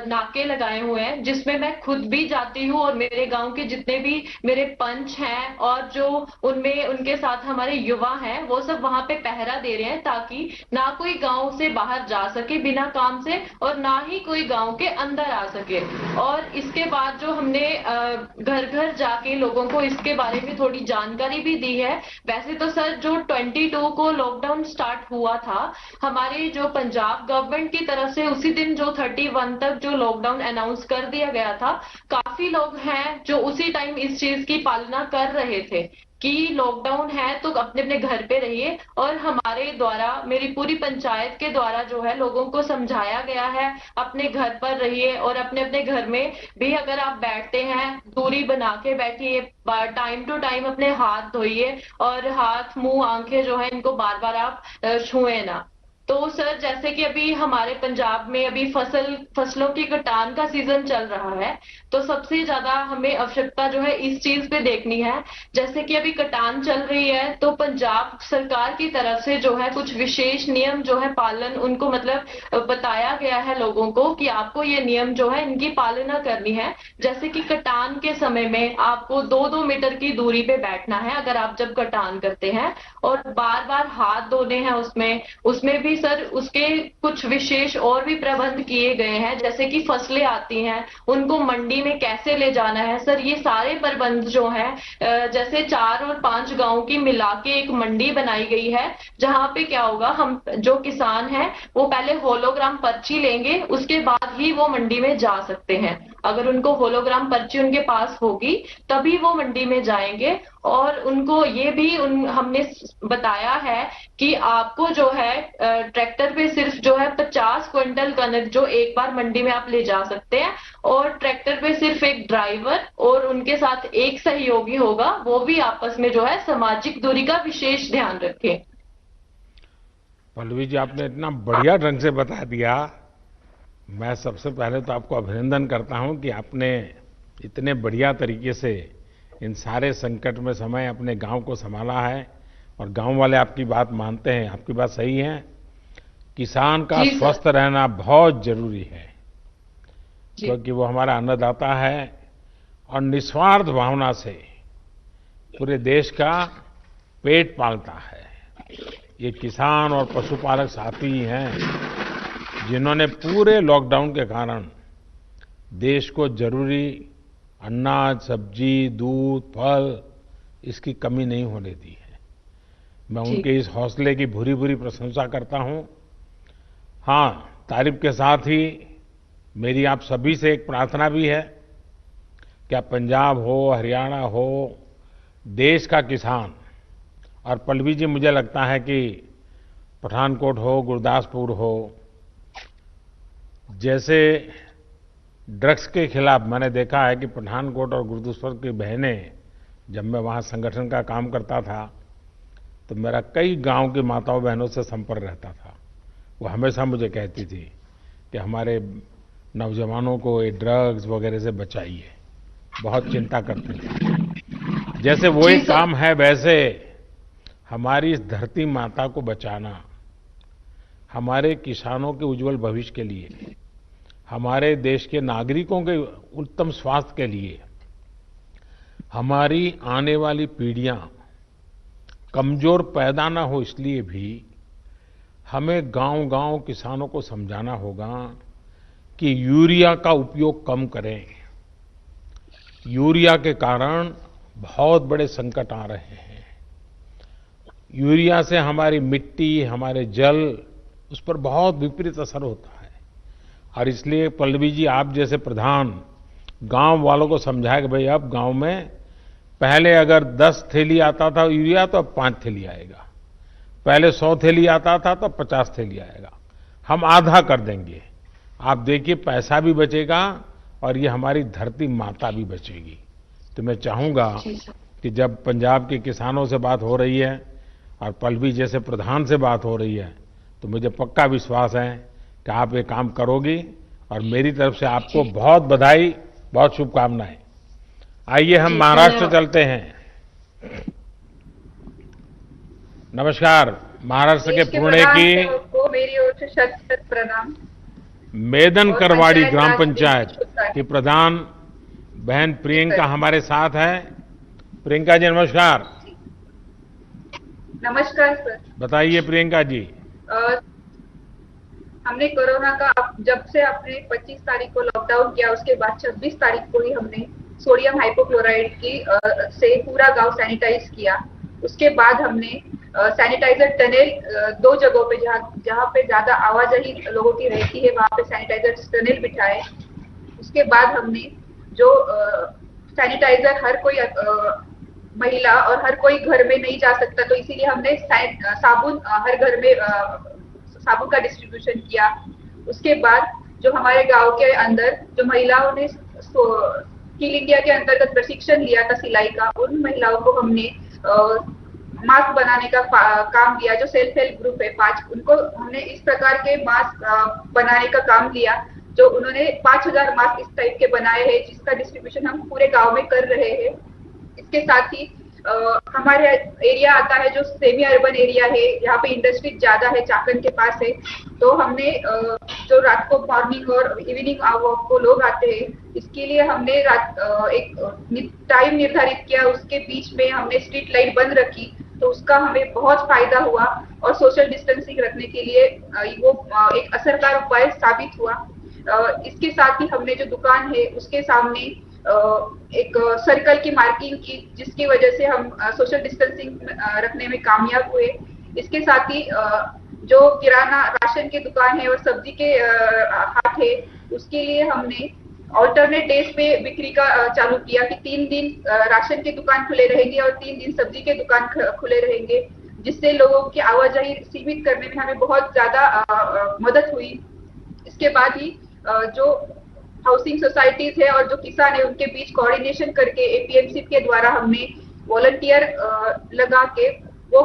S10: नाके लगाए हुए हैं, जिसमें मैं खुद भी जाती हूँ और मेरे गांव के जितने भी मेरे पंच हैं और जो उनमें उनके साथ हमारे युवा हैं, वो सब वहां पे पहरा दे रहे हैं, ताकि ना कोई गांव से बाहर जा सके बिना काम से और ना ही कोई गांव के अंदर आ सके। और इसके बाद जो हमने घर घर जाके लोगों को इसके बारे में थोड़ी जानकारी भी दी है। वैसे तो सर जो 22 को लॉकडाउन स्टार्ट हुआ था हमारे जो पंजाब गवर्नमेंट की तरफ से, उसी दिन जो 31 तक जो लॉकडाउन अनाउंस कर दिया गया था, काफी लोग हैं जो उसी टाइम इस चीज की पालना कर रहे थे कि लॉकडाउन है तो अपने अपने घर पे रहिए। और हमारे द्वारा, मेरी पूरी पंचायत के द्वारा जो है लोगों को समझाया गया है अपने घर पर रहिए और अपने अपने घर में भी अगर आप बैठते हैं दूरी बना के बैठिए, टाइम टू टाइम अपने हाथ धोइए और हाथ मुंह आंखें जो है इनको बार बार आप छुए ना। तो सर जैसे कि अभी हमारे पंजाब में अभी फसलों की कटान का सीजन चल रहा है, तो सबसे ज्यादा हमें आवश्यकता जो है इस चीज पे देखनी है। जैसे कि अभी कटान चल रही है, तो पंजाब सरकार की तरफ से जो है कुछ विशेष नियम जो है पालन उनको मतलब बताया गया है लोगों को कि आपको ये नियम जो है इनकी पालना करनी है। जैसे कि कटान के समय में आपको 2-2 मीटर की दूरी पे बैठना है अगर आप जब कटान करते हैं, और बार बार हाथ धोने हैं। उसमें भी सर उसके कुछ विशेष और भी प्रबंध किए गए हैं। जैसे कि फसलें आती हैं उनको मंडी में कैसे ले जाना है, सर ये सारे प्रबंध जो हैं, जैसे 4 और 5 गांव की मिला के एक मंडी बनाई गई है, जहां पे क्या होगा, हम जो किसान हैं वो पहले होलोग्राम पर्ची लेंगे, उसके बाद ही वो मंडी में जा सकते हैं। अगर उनको होलोग्राम पर्ची उनके पास होगी तभी वो मंडी में जाएंगे। और उनको ये भी हमने बताया है कि आपको जो है ट्रैक्टर पे सिर्फ जो है 50 क्विंटल कनक जो एक बार मंडी में आप ले जा सकते हैं, और ट्रैक्टर पे सिर्फ एक ड्राइवर और उनके साथ एक सहयोगी होगा, वो भी आपस में जो है सामाजिक दूरी का विशेष ध्यान रखें।
S4: पल्लवी जी, आपने इतना बढ़िया ढंग से बता दिया। मैं सबसे पहले तो आपको अभिनंदन करता हूं कि आपने इतने बढ़िया तरीके से इन सारे संकट में समय अपने गांव को संभाला है, और गांव वाले आपकी बात मानते हैं। आपकी बात सही है, किसान का स्वस्थ रहना बहुत जरूरी है, क्योंकि वो हमारा अन्नदाता है और निस्वार्थ भावना से पूरे देश का पेट पालता है। ये किसान और पशुपालक साथी ही हैं जिन्होंने पूरे लॉकडाउन के कारण देश को जरूरी अनाज, सब्जी, दूध, फल इसकी कमी नहीं होने दी है। मैं उनके इस हौसले की भूरी भूरी प्रशंसा करता हूं। हाँ, तारीफ के साथ ही मेरी आप सभी से एक प्रार्थना भी है कि आप पंजाब हो, हरियाणा हो, देश का किसान, और पल्लवी जी मुझे लगता है कि पठानकोट हो, गुरदासपुर हो, जैसे ड्रग्स के खिलाफ मैंने देखा है कि पठानकोट और गुरदासपुर की बहनें जब मैं वहाँ संगठन का काम करता था तो मेरा कई गांव की माताओं बहनों से संपर्क रहता था। वो हमेशा मुझे कहती थी कि हमारे नौजवानों को ये ड्रग्स वगैरह से बचाइए, बहुत चिंता करते थे। जैसे वो एक काम है, वैसे हमारी इस धरती माता को बचाना, हमारे किसानों के उज्जवल भविष्य के लिए, हमारे देश के नागरिकों के उत्तम स्वास्थ्य के लिए, हमारी आने वाली पीढ़ियां कमजोर पैदा ना हो, इसलिए भी हमें गांव-गांव किसानों को समझाना होगा कि यूरिया का उपयोग कम करें। यूरिया के कारण बहुत बड़े संकट आ रहे हैं। यूरिया से हमारी मिट्टी, हमारे जल, उस पर बहुत विपरीत असर होता है। और इसलिए पल्लवी जी, आप जैसे प्रधान गांव वालों को समझाए कि भाई अब गांव में पहले अगर 10 थैली आता था यूरिया तो अब 5 थैली आएगा, पहले 100 थैली आता था तो 50 थैली आएगा, हम आधा कर देंगे। आप देखिए पैसा भी बचेगा और ये हमारी धरती माता भी बचेगी। तो मैं चाहूंगा कि जब पंजाब के किसानों से बात हो रही है और पल्लवी जैसे प्रधान से बात हो रही है तो मुझे पक्का विश्वास है कि आप ये काम करोगी और मेरी तरफ से आपको बहुत बधाई, बहुत शुभकामनाएं। आइए हम महाराष्ट्र चलते हैं। नमस्कार, महाराष्ट्र के पुणे की
S11: मेरी ओर से शत-शत प्रणाम।
S4: मेदन करवाड़ी ग्राम पंचायत की प्रधान बहन प्रियंका हमारे साथ है। प्रियंका जी नमस्कार।
S11: नमस्कार सर।
S4: बताइए प्रियंका जी।
S11: हमने कोरोना का जब से आपने 25 तारीख को लॉकडाउन किया, उसके बाद 26 तारीख को ही हमने सोडियम हाइपोक्लोराइड की से पूरा गांव सैनिटाइज किया। उसके बाद हमने सैनिटाइजर टनल 2 जगहों पे जहाँ पे ज्यादा आवाजाही लोगों की रहती है वहां पे सैनिटाइजर टनल बिठाए। उसके बाद हमने जो सैनिटाइजर हर कोई महिला और हर कोई घर में नहीं जा सकता, तो इसीलिए हमने साबुन हर घर में साबुन का डिस्ट्रीब्यूशन किया। उसके बाद जो हमारे गांव के अंदर जो महिलाओं ने स्किल इंडिया के अंतर्गत प्रशिक्षण लिया था सिलाई का, उन महिलाओं को हमने मास्क बनाने का काम दिया। जो सेल्फ हेल्प ग्रुप है 5, उनको हमने इस प्रकार के मास्क बनाने का काम लिया, जो उन्होंने 5000 मास्क इस टाइप के बनाए हैं, जिसका डिस्ट्रीब्यूशन हम पूरे गांव में कर रहे हैं। इसके साथ ही हमारे एरिया आता है जो सेमी अर्बन एरिया है, यहाँ पे इंडस्ट्री ज्यादा है, चाकन के पास है, तो हमने जो रात को मॉर्निंग और इवनिंग वॉक को लोग आते हैं, इसके लिए हमने एक टाइम निर्धारित किया, उसके बीच में हमने स्ट्रीट लाइट बंद रखी, तो उसका हमें बहुत फायदा हुआ और सोशल डिस्टेंसिंग रखने के लिए वो एक असरदार उपाय साबित हुआ। इसके साथ ही हमने जो दुकान है उसके सामने एक सर्कल की मार्किंग की, जिसकी वजह से हम सोशल डिस्टेंसिंग रखने में कामयाब हुए। इसके साथ ही जो किराना राशन की दुकान है और सब्जी के हाट है, उसके लिए हमने ऑल्टरनेट डेज पे बिक्री का चालू किया कि 3 दिन राशन की दुकान खुले रहेंगे और 3 दिन सब्जी के दुकान खुले रहेंगे, जिससे लोगों की आवाजाही सीमित करने में हमें बहुत ज्यादा मदद हुई। इसके बाद ही जो हाउसिंग सोसाइटीज है और जो किसान है उनके बीच कोऑर्डिनेशन करके एपीएमसी के द्वारा हमने वॉलंटियर लगा के वो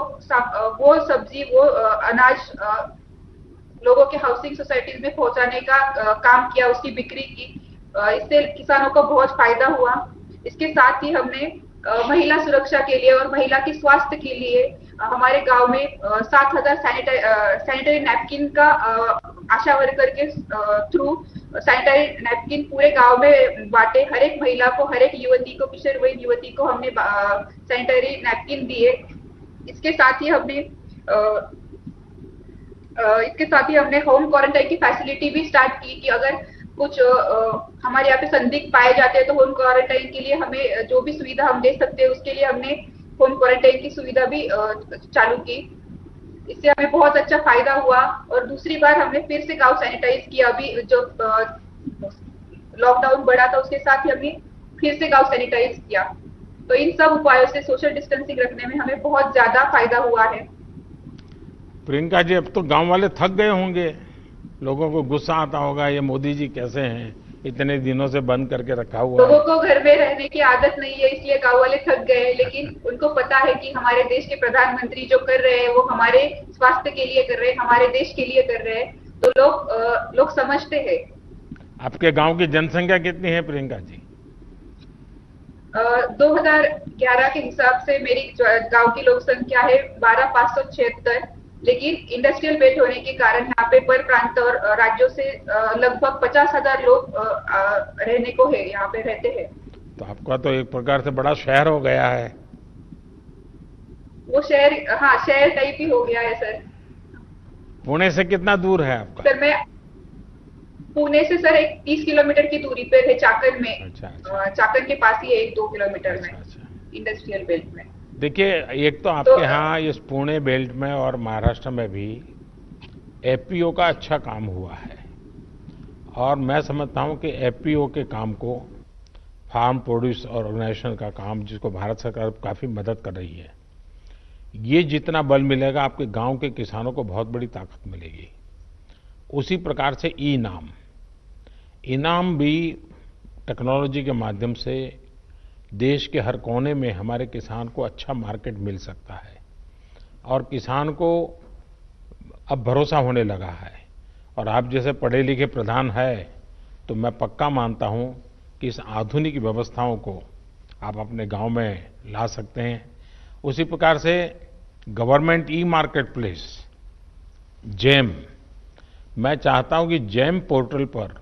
S11: सब्जी वो अनाज लोगों के हाउसिंग सोसाइटीज में पहुंचाने का काम किया, उसकी बिक्री की। इससे किसानों को बहुत फायदा हुआ। इसके साथ ही हमने महिला सुरक्षा के लिए और महिला के स्वास्थ्य के लिए हमारे गांव में 7000 सैनिटरी नैपकिन का आशा वर्कर के थ्रू सैनिटरी नैपकिन पूरे गांव में बांटे। हर एक महिला को, हर एक युवती को, किशोरवयीन युवती को हमने सैनिटरी नैपकिन दिए। इसके साथ ही हमने होम क्वारंटाइन की फैसिलिटी भी स्टार्ट की कि अगर कुछ हमारे यहाँ पे संदिग्ध पाए जाते हैं तो होम क्वारंटाइन के लिए हमें जो भी सुविधा हम दे सकते हैं उसके लिए हमने होम क्वारंटाइन की सुविधा भी चालू की। इससे हमें बहुत अच्छा फायदा हुआ और दूसरी बार हमने फिर से गांव सैनिटाइज किया। अभी जो लॉकडाउन बढ़ा था उसके साथ ही हमने फिर से गांव सैनिटाइज किया। तो इन सब उपायों से सोशल डिस्टेंसिंग रखने में हमें बहुत ज्यादा फायदा हुआ है।
S4: प्रियंका जी, अब तो गांव वाले थक गए होंगे, लोगों को गुस्सा आता होगा, ये मोदी जी कैसे हैं, इतने दिनों से बंद करके रखा हुआ
S11: लोगों
S4: है।
S11: को घर में रहने की आदत नहीं है, इसलिए गांव वाले थक गए हैं, लेकिन उनको पता है कि हमारे देश के प्रधानमंत्री जो कर रहे हैं वो हमारे स्वास्थ्य के लिए कर रहे हैं, हमारे देश के लिए कर रहे हैं, तो लोग समझते हैं।
S4: आपके गांव की जनसंख्या कितनी है प्रियंका जी?
S11: 2011 के हिसाब से मेरी गांव की लोक संख्या है 12,576, लेकिन इंडस्ट्रियल बेल्ट होने के कारण यहाँ पे पर प्रांत और राज्यों से लगभग 50,000 लोग रहने को है, यहाँ पे रहते हैं।
S4: तो आपका तो एक प्रकार से बड़ा शहर हो गया है।
S11: वो शहर, हाँ शहर टाइप ही हो गया है सर।
S4: पुणे से कितना दूर है आपका?
S11: सर मैं पुणे से सर एक 30 किलोमीटर की दूरी पे है, चाकन में।
S4: अच्छा।
S11: चाकन के पास ही है, 1-2 किलोमीटर
S4: अच्छा,
S11: में,
S4: अच्छा।
S11: इंडस्ट्रियल बेल्ट में।
S4: देखिए, एक तो आपके यहाँ इस पुणे बेल्ट में और महाराष्ट्र में भी एफपीओ का अच्छा काम हुआ है, और मैं समझता हूँ कि एफपीओ के काम को, फार्म प्रोड्यूस ऑर्गेनाइजेशन का काम, जिसको भारत सरकार काफी मदद कर रही है, ये जितना बल मिलेगा आपके गांव के किसानों को बहुत बड़ी ताकत मिलेगी। उसी प्रकार से इनाम भी टेक्नोलॉजी के माध्यम से देश के हर कोने में हमारे किसान को अच्छा मार्केट मिल सकता है, और किसान को अब भरोसा होने लगा है। और आप जैसे पढ़े लिखे प्रधान है, तो मैं पक्का मानता हूं कि इस आधुनिक व्यवस्थाओं को आप अपने गांव में ला सकते हैं। उसी प्रकार से government e market place GeM, मैं चाहता हूं कि जेम पोर्टल पर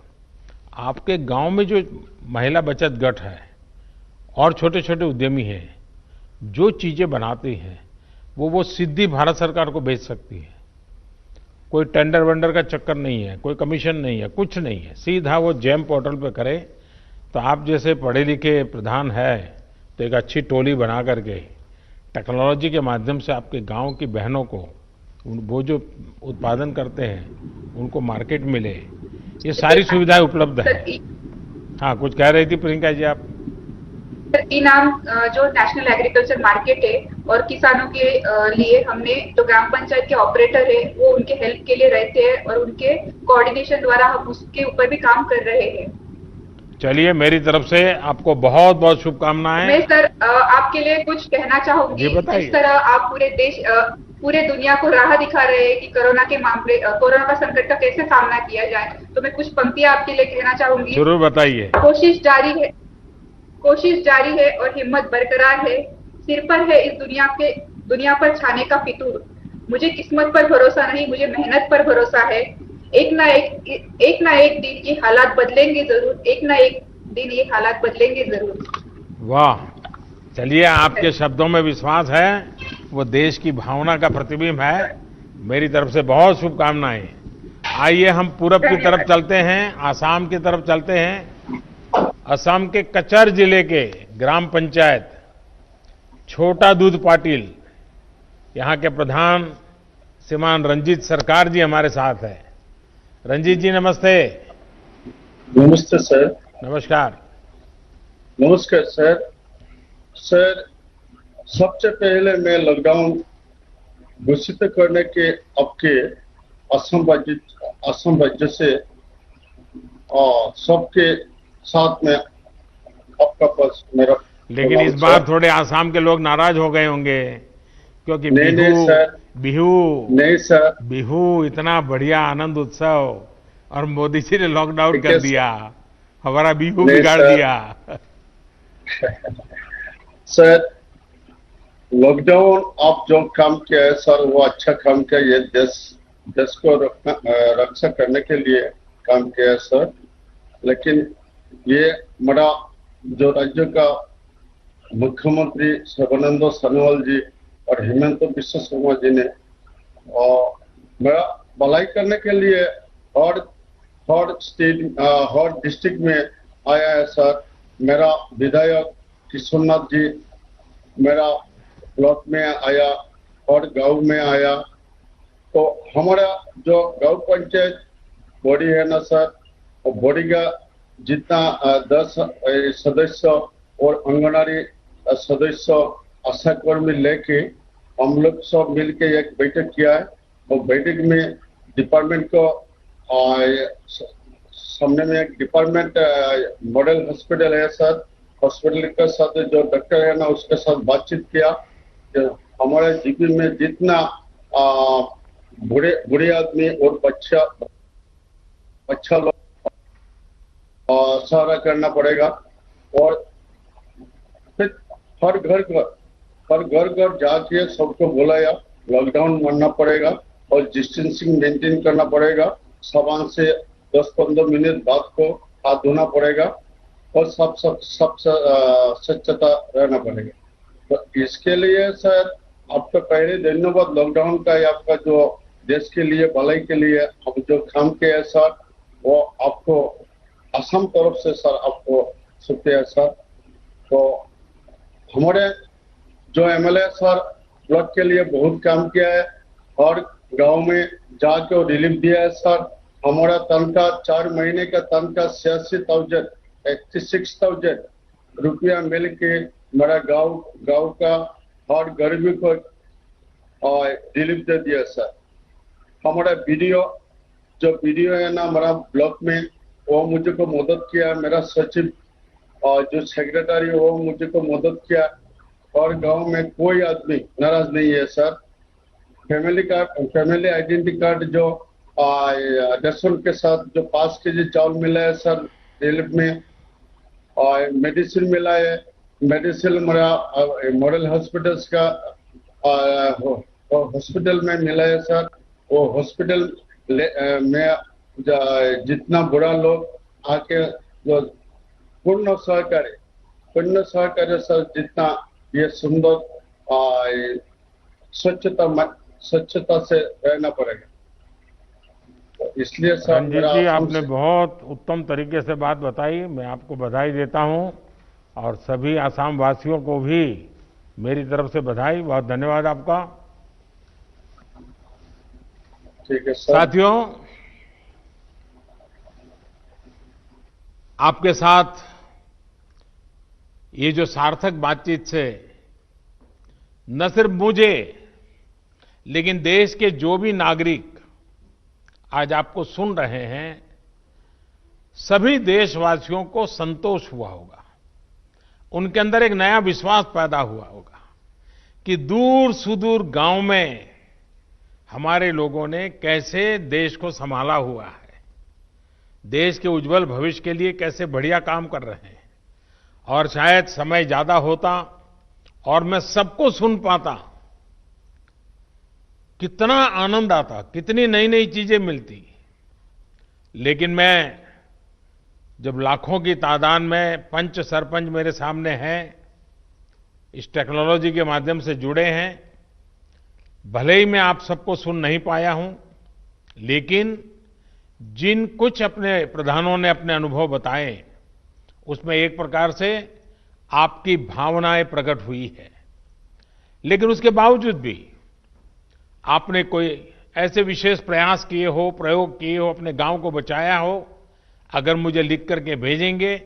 S4: आपके गांव में जो महिला बचत गट है और छोटे छोटे उद्यमी हैं, जो चीजें बनाती हैं वो सीधी भारत सरकार को बेच सकती है। कोई टेंडर वेंडर का चक्कर नहीं है, कोई कमीशन नहीं है, कुछ नहीं है, सीधा वो जेम पोर्टल पे करे। तो आप जैसे पढ़े लिखे प्रधान है, तो एक अच्छी टोली बना करके टेक्नोलॉजी के माध्यम से आपके गांव की बहनों को वो जो उत्पादन करते हैं उनको मार्केट मिले, ये सारी सुविधाएं उपलब्ध है। हाँ, कुछ कह रही थी प्रियंका जी आप?
S11: इनाम जो नेशनल एग्रीकल्चर मार्केट है और किसानों के लिए हमने जो ग्राम पंचायत के ऑपरेटर है वो उनके हेल्प के लिए रहते हैं, और उनके कोऑर्डिनेशन द्वारा हम उसके ऊपर भी काम कर रहे हैं।
S4: चलिए, मेरी तरफ से आपको बहुत बहुत शुभकामनाएं।
S11: मैं सर आपके लिए कुछ कहना चाहूंगी। इस तरह आप पूरे दुनिया को राह दिखा रहे हैं कि कोरोना का संकट का कैसे सामना किया जाए, तो मैं कुछ पंक्तियां आपके लिए कहना चाहूंगी।
S4: जरूर बताइए।
S11: कोशिश जारी है और हिम्मत बरकरार है, सिर पर है इस दुनिया पर छाने का फितूर। मुझे किस्मत पर भरोसा नहीं, मुझे मेहनत पर भरोसा है। एक ना एक दिन ये हालात बदलेंगे जरूर, एक ना एक दिन ये हालात बदलेंगे जरूर।
S4: वाह, चलिए, आपके शब्दों में विश्वास है, वो देश की भावना का प्रतिबिंब है। मेरी तरफ से बहुत शुभकामनाएं। आइए हम पूरब की तरफ चलते हैं, आसाम की तरफ चलते हैं। असम के कचर जिले के ग्राम पंचायत छोटा दूध पाटिल, यहाँ के प्रधान श्रीमान रंजीत सरकार जी हमारे साथ है। रंजीत जी नमस्ते।
S12: नमस्ते सर।
S4: नमस्कार।
S12: नमस्कार सर। सर, सबसे पहले मैं लॉकडाउन घोषित करने के आपके असम राज्य से सबके साथ में आपका पास मेरा,
S4: लेकिन इस बार थोड़े आसाम के लोग नाराज हो गए होंगे, क्योंकि बिहू इतना बढ़िया आनंद उत्सव, और मोदी जी ने लॉकडाउन कर दिया, हमारा बिहू बिगाड़ दिया।
S12: सर, लॉकडाउन आप जो काम किया है सर, वो अच्छा काम किया। ये देश को रक्षा करने के लिए काम किया है सर, लेकिन ये हमारा जो राज्य का मुख्यमंत्री सर्बानंद सोनोवाल जी और हेमंत बिस्वा शर्मा जी ने मेरा भलाई करने के लिए हर डिस्ट्रिक्ट में आया है सर। मेरा विधायक किशोरनाथ जी मेरा ब्लॉक में आया और गांव में आया, तो हमारा जो गांव पंचायत बॉडी है ना सर, और बॉडी का जितना 10 सदस्य और आंगनबाड़ी सदस्य आशा कर्मी लेके हम लोग सब मिलके एक बैठक किया है, और बैठक में डिपार्टमेंट को सामने में एक डिपार्टमेंट मॉडल हॉस्पिटल है सर। हॉस्पिटल के साथ जो डॉक्टर है ना उसके साथ बातचीत किया कि हमारे जीपी में जितना बूढ़े आदमी और बच्चा लोग सहारा करना पड़ेगा और फिर हर घर जाके सबको बुलाया। लॉकडाउन मानना पड़ेगा और डिस्टेंसिंग मेंटेन करना पड़ेगा। साबुन से 10-15 मिनट बाद को हाथ धोना पड़ेगा और सब स्वच्छता रहना पड़ेगा। तो इसके लिए सर आपका पहले धन्यवाद लॉकडाउन का। आपका जो देश के लिए भलाई के लिए अब जो काम किया है सर वो आपको असम तरफ से सर आपको शुक्रिया सर। तो हमारे जो एमएलए सर ब्लॉक के लिए बहुत काम किया है और गांव में जाके रिलीफ दिया है सर। हमारा तनख्वाह 4 महीने का तनख्वाह 86,000 रुपया मिल के मेरा गांव का हर गरीबी को रिलीफ दे दिया सर। हमारा वीडियो है ना हमारा ब्लॉक में वो मुझे को मदद किया। मेरा सचिव और जो सेक्रेटरी वो मुझे को मदद किया और गांव में कोई आदमी नाराज नहीं है सर। फैमिली आइडेंटिटी कार्ड जो रेशन के साथ जो 5 केजी चावल मिला है सर रिलीफ में और मेडिसिन मिला है। मेडिसिन मेरा मॉडल हॉस्पिटल्स का हॉस्पिटल में मिला है सर। वो हॉस्पिटल में जितना बुरा लोग आके जो पूर्ण सहकार्य सर जितना ये सुंदर स्वच्छता से रहना पड़ेगा। तो इसलिए सर
S4: रंजीत जी आपने बहुत उत्तम तरीके से बात बताई। मैं आपको बधाई देता हूं और सभी आसाम वासियों को भी मेरी तरफ से बधाई। बहुत धन्यवाद आपका।
S12: ठीक है सर।
S4: साथियों आपके साथ ये जो सार्थक बातचीत से न सिर्फ मुझे लेकिन देश के जो भी नागरिक आज आपको सुन रहे हैं सभी देशवासियों को संतोष हुआ होगा। उनके अंदर एक नया विश्वास पैदा हुआ होगा कि दूर सुदूर गांव में हमारे लोगों ने कैसे देश को संभाला हुआ है, देश के उज्जवल भविष्य के लिए कैसे बढ़िया काम कर रहे हैं। और शायद समय ज्यादा होता और मैं सबको सुन पाता, कितना आनंद आता, कितनी नई नई चीजें मिलती। लेकिन मैं जब लाखों की तादाद में पंच सरपंच मेरे सामने हैं, इस टेक्नोलॉजी के माध्यम से जुड़े हैं, भले ही मैं आप सबको सुन नहीं पाया हूं, लेकिन जिन कुछ अपने प्रधानों ने अपने अनुभव बताए उसमें एक प्रकार से आपकी भावनाएं प्रकट हुई है। लेकिन उसके बावजूद भी आपने कोई ऐसे विशेष प्रयास किए हो, प्रयोग किए हो, अपने गांव को बचाया हो, अगर मुझे लिख करके भेजेंगे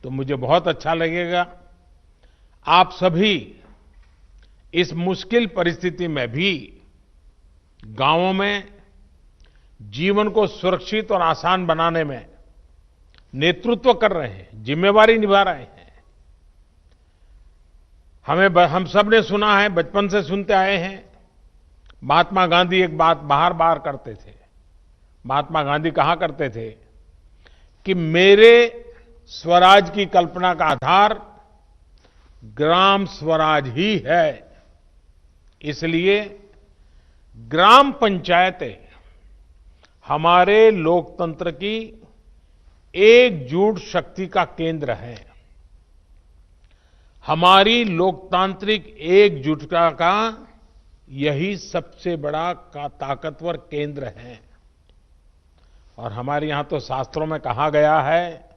S4: तो मुझे बहुत अच्छा लगेगा। आप सभी इस मुश्किल परिस्थिति में भी गांवों में जीवन को सुरक्षित और आसान बनाने में नेतृत्व कर रहे हैं, जिम्मेवारी निभा रहे हैं। हम सब ने सुना है, बचपन से सुनते आए हैं, महात्मा गांधी एक बात बार बार करते थे। महात्मा गांधी कहा करते थे कि मेरे स्वराज की कल्पना का आधार ग्राम स्वराज ही है। इसलिए ग्राम पंचायतें हमारे लोकतंत्र की एकजुट शक्ति का केंद्र है। हमारी लोकतांत्रिक एकजुटता का यही सबसे बड़ा ताकतवर केंद्र है। और हमारे यहां तो शास्त्रों में कहा गया है,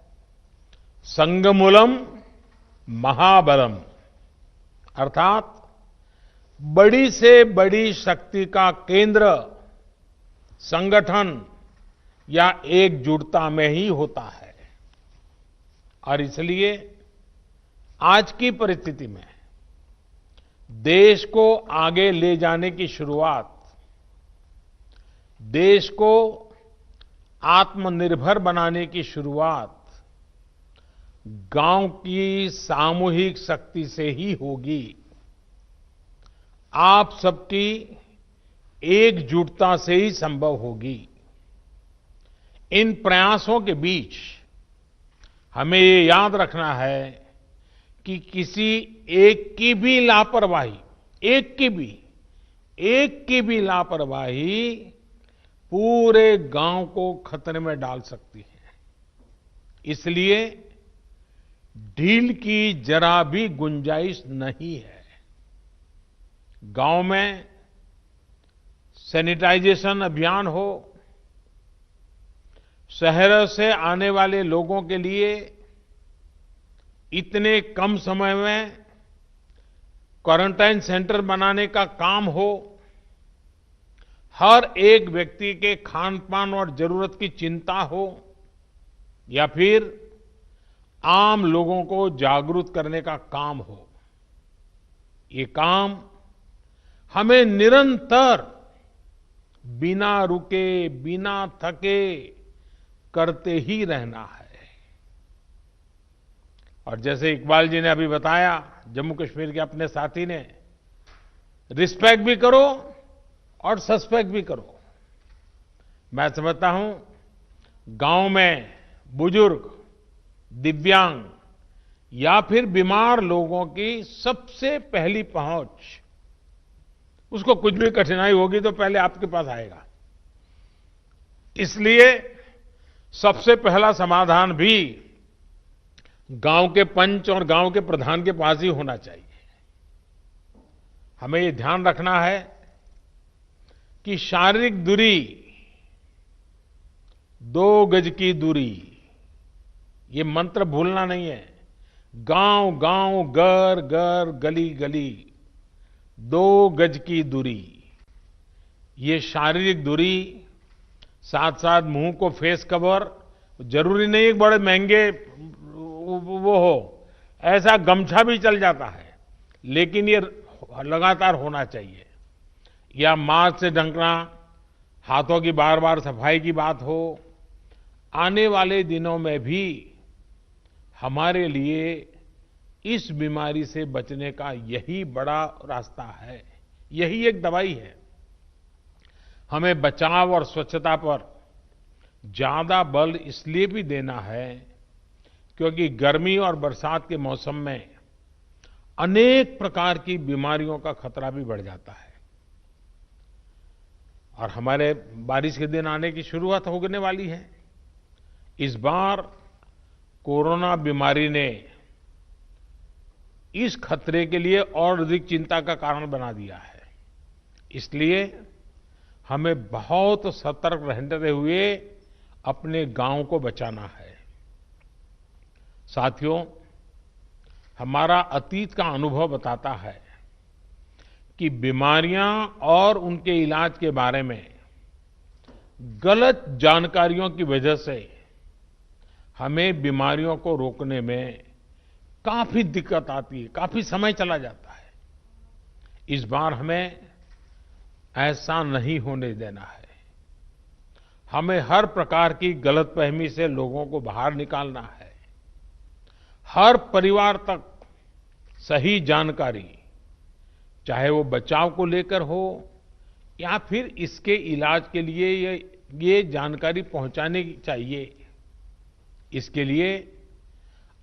S4: संगमूलम महाबलम, अर्थात बड़ी से बड़ी शक्ति का केंद्र संगठन या एकजुटता में ही होता है। और इसलिए आज की परिस्थिति में देश को आगे ले जाने की शुरुआत, देश को आत्मनिर्भर बनाने की शुरुआत गांव की सामूहिक शक्ति से ही होगी। आप सबकी एकजुटता से ही संभव होगी। इन प्रयासों के बीच हमें ये याद रखना है कि किसी एक की भी लापरवाही, एक की भी लापरवाही पूरे गांव को खतरे में डाल सकती है। इसलिए ढील की जरा भी गुंजाइश नहीं है। गांव में सैनिटाइजेशन अभियान हो, शहरों से आने वाले लोगों के लिए इतने कम समय में क्वारंटाइन सेंटर बनाने का काम हो, हर एक व्यक्ति के खान पान और जरूरत की चिंता हो, या फिर आम लोगों को जागरूक करने का काम हो, ये काम हमें निरंतर बिना रुके, बिना थके करते ही रहना है। और जैसे इकबाल जी ने अभी बताया, जम्मू कश्मीर के अपने साथी ने, रिस्पेक्ट भी करो और सस्पेक्ट भी करो। मैं समझता हूं गांव में बुजुर्ग, दिव्यांग या फिर बीमार लोगों की सबसे पहली पहुंच, उसको कुछ भी कठिनाई होगी तो पहले आपके पास आएगा। इसलिए सबसे पहला समाधान भी गांव के पंच और गांव के प्रधान के पास ही होना चाहिए। हमें ये ध्यान रखना है कि शारीरिक दूरी, 2 गज की दूरी, ये मंत्र भूलना नहीं है। गांव गांव, घर घर, गली गली, 2 गज की दूरी। ये शारीरिक दूरी, साथ साथ मुंह को फेस कवर, जरूरी नहीं एक बड़े महंगे वो हो, ऐसा गमछा भी चल जाता है, लेकिन ये लगातार होना चाहिए। या मास्क से ढकना, हाथों की बार बार सफाई की बात हो। आने वाले दिनों में भी हमारे लिए इस बीमारी से बचने का यही बड़ा रास्ता है, यही एक दवाई है। हमें बचाव और स्वच्छता पर ज्यादा बल इसलिए भी देना है क्योंकि गर्मी और बरसात के मौसम में अनेक प्रकार की बीमारियों का खतरा भी बढ़ जाता है। और हमारे बारिश के दिन आने की शुरुआत होने वाली है। इस बार कोरोना बीमारी ने इस खतरे के लिए और अधिक चिंता का कारण बना दिया है। इसलिए हमें बहुत सतर्क रहते हुए अपने गांव को बचाना है। साथियों, हमारा अतीत का अनुभव बताता है कि बीमारियां और उनके इलाज के बारे में गलत जानकारियों की वजह से हमें बीमारियों को रोकने में काफी दिक्कत आती है, काफी समय चला जाता है। इस बार हमें ऐसा नहीं होने देना है। हमें हर प्रकार की गलतफहमी से लोगों को बाहर निकालना है। हर परिवार तक सही जानकारी, चाहे वो बचाव को लेकर हो या फिर इसके इलाज के लिए ये जानकारी पहुंचाने की चाहिए। इसके लिए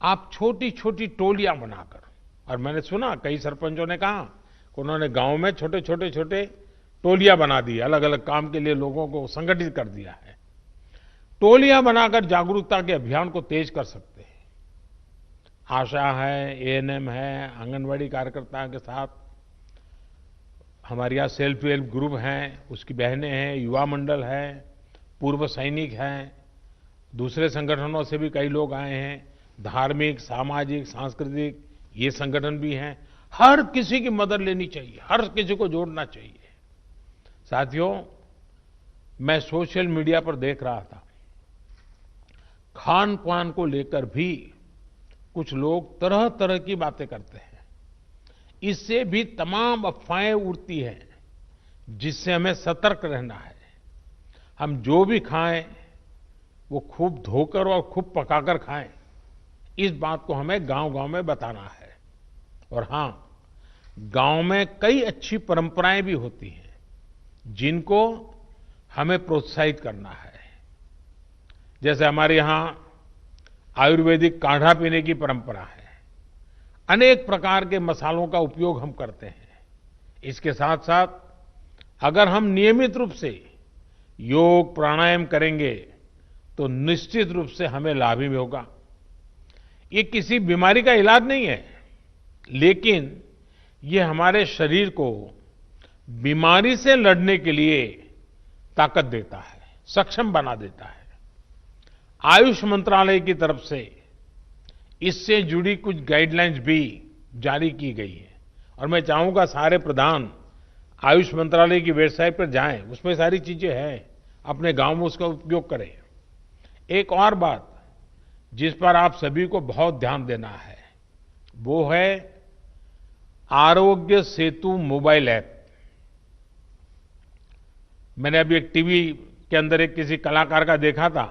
S4: आप छोटी छोटी टोलियां बनाकर, और मैंने सुना कई सरपंचों ने कहा कि उन्होंने गांव में छोटे छोटे टोलियां बना दी, अलग अलग काम के लिए लोगों को संगठित कर दिया है। टोलियां बनाकर जागरूकता के अभियान को तेज कर सकते हैं। आशा है, एएनएम है, आंगनवाड़ी कार्यकर्ताओं के साथ हमारे यहाँ सेल्फ हेल्प ग्रुप हैं, उसकी बहनें हैं, युवा मंडल है, पूर्व सैनिक हैं, दूसरे संगठनों से भी कई लोग आए हैं, धार्मिक, सामाजिक, सांस्कृतिक ये संगठन भी हैं। हर किसी की मदद लेनी चाहिए, हर किसी को जोड़ना चाहिए। साथियों, मैं सोशल मीडिया पर देख रहा था, खान पान को लेकर भी कुछ लोग तरह तरह की बातें करते हैं। इससे भी तमाम अफवाहें उड़ती हैं, जिससे हमें सतर्क रहना है। हम जो भी खाएं वो खूब धोकर और खूब पकाकर खाएं। इस बात को हमें गांव-गांव में बताना है। और हाँ, गांव में कई अच्छी परंपराएं भी होती हैं जिनको हमें प्रोत्साहित करना है। जैसे हमारे यहाँ आयुर्वेदिक काढ़ा पीने की परंपरा है। अनेक प्रकार के मसालों का उपयोग हम करते हैं। इसके साथ साथ अगर हम नियमित रूप से योग प्राणायाम करेंगे तो निश्चित रूप से हमें लाभ ही होगा। ये किसी बीमारी का इलाज नहीं है, लेकिन ये हमारे शरीर को बीमारी से लड़ने के लिए ताकत देता है, सक्षम बना देता है। आयुष मंत्रालय की तरफ से इससे जुड़ी कुछ गाइडलाइंस भी जारी की गई है और मैं चाहूंगा सारे प्रधान आयुष मंत्रालय की वेबसाइट पर जाएं, उसमें सारी चीजें हैं, अपने गांव में उसका उपयोग करें। एक और बात जिस पर आप सभी को बहुत ध्यान देना है वो है आरोग्य सेतु मोबाइल ऐप। मैंने अभी एक टीवी के अंदर एक किसी कलाकार का देखा था,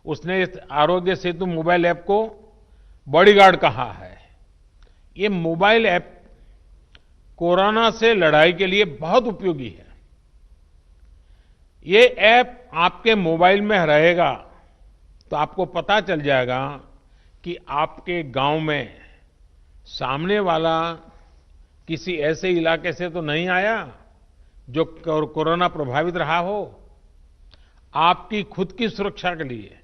S4: उसने इस आरोग्य सेतु मोबाइल ऐप को बॉडीगार्ड कहा है। ये मोबाइल ऐप कोरोना से लड़ाई के लिए बहुत उपयोगी है। ये ऐप आपके मोबाइल में रहेगा तो आपको पता चल जाएगा कि आपके गांव में सामने वाला किसी ऐसे इलाके से तो नहीं आया जो कोरोना प्रभावित रहा हो। आपकी खुद की सुरक्षा के लिए,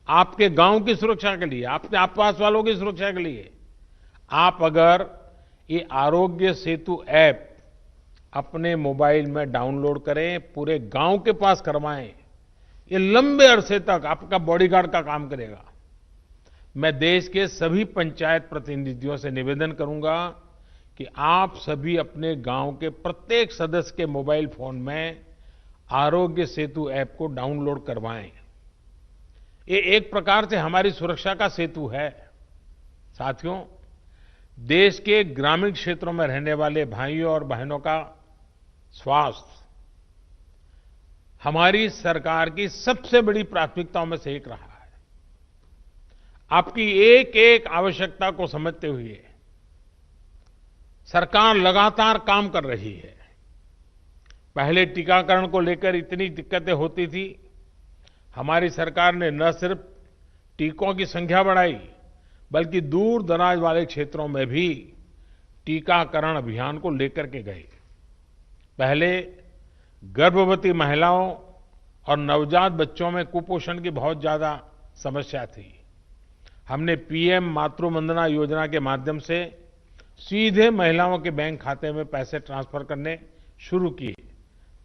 S4: आपके गांव की सुरक्षा के लिए, आपके आसपास वालों की सुरक्षा के लिए आप अगर ये आरोग्य सेतु ऐप अपने मोबाइल में डाउनलोड करें, पूरे गांव के पास करवाएं, ये लंबे अरसे तक आपका बॉडीगार्ड का काम करेगा। मैं देश के सभी पंचायत प्रतिनिधियों से निवेदन करूंगा कि आप सभी अपने गांव के प्रत्येक सदस्य के मोबाइल फोन में आरोग्य सेतु ऐप को डाउनलोड करवाएं। ये एक प्रकार से हमारी सुरक्षा का सेतु है। साथियों, देश के ग्रामीण क्षेत्रों में रहने वाले भाइयों और बहनों का स्वास्थ्य हमारी सरकार की सबसे बड़ी प्राथमिकताओं में से एक रहा है। आपकी एक एक आवश्यकता को समझते हुए सरकार लगातार काम कर रही है। पहले टीकाकरण को लेकर इतनी दिक्कतें होती थी, हमारी सरकार ने न सिर्फ टीकों की संख्या बढ़ाई बल्कि दूर दराज वाले क्षेत्रों में भी टीकाकरण अभियान को लेकर के गए। पहले गर्भवती महिलाओं और नवजात बच्चों में कुपोषण की बहुत ज्यादा समस्या थी। हमने पीएम मातृ वंदना योजना के माध्यम से सीधे महिलाओं के बैंक खाते में पैसे ट्रांसफर करने शुरू किए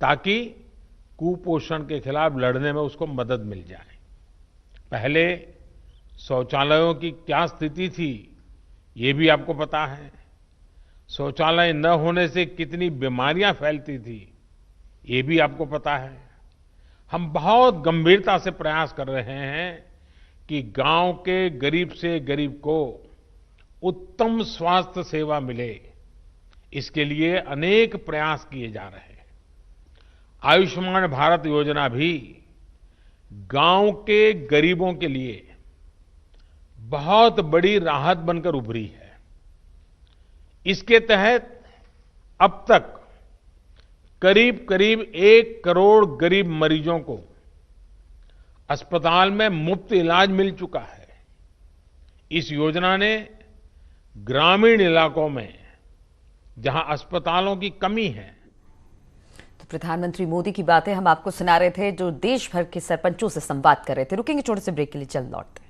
S4: ताकि कुपोषण के खिलाफ लड़ने में उसको मदद मिल जाए। पहले शौचालयों की क्या स्थिति थी ये भी आपको पता है। शौचालय न होने से कितनी बीमारियां फैलती थी ये भी आपको पता है। हम बहुत गंभीरता से प्रयास कर रहे हैं कि गांव के गरीब से गरीब को उत्तम स्वास्थ्य सेवा मिले, इसके लिए अनेक प्रयास किए जा रहे हैं। आयुष्मान भारत योजना भी गांव के गरीबों के लिए बहुत बड़ी राहत बनकर उभरी है। इसके तहत अब तक करीब करीब 1 करोड़ गरीब मरीजों को अस्पताल में मुफ्त इलाज मिल चुका है। इस योजना ने ग्रामीण इलाकों में जहां अस्पतालों की कमी है।
S13: तो प्रधानमंत्री मोदी की बातें हम आपको सुना रहे थे जो देश भर के सरपंचों से संवाद कर रहे थे। रुकेंगे छोटे से ब्रेक के लिए, जल्द लौटते हैं।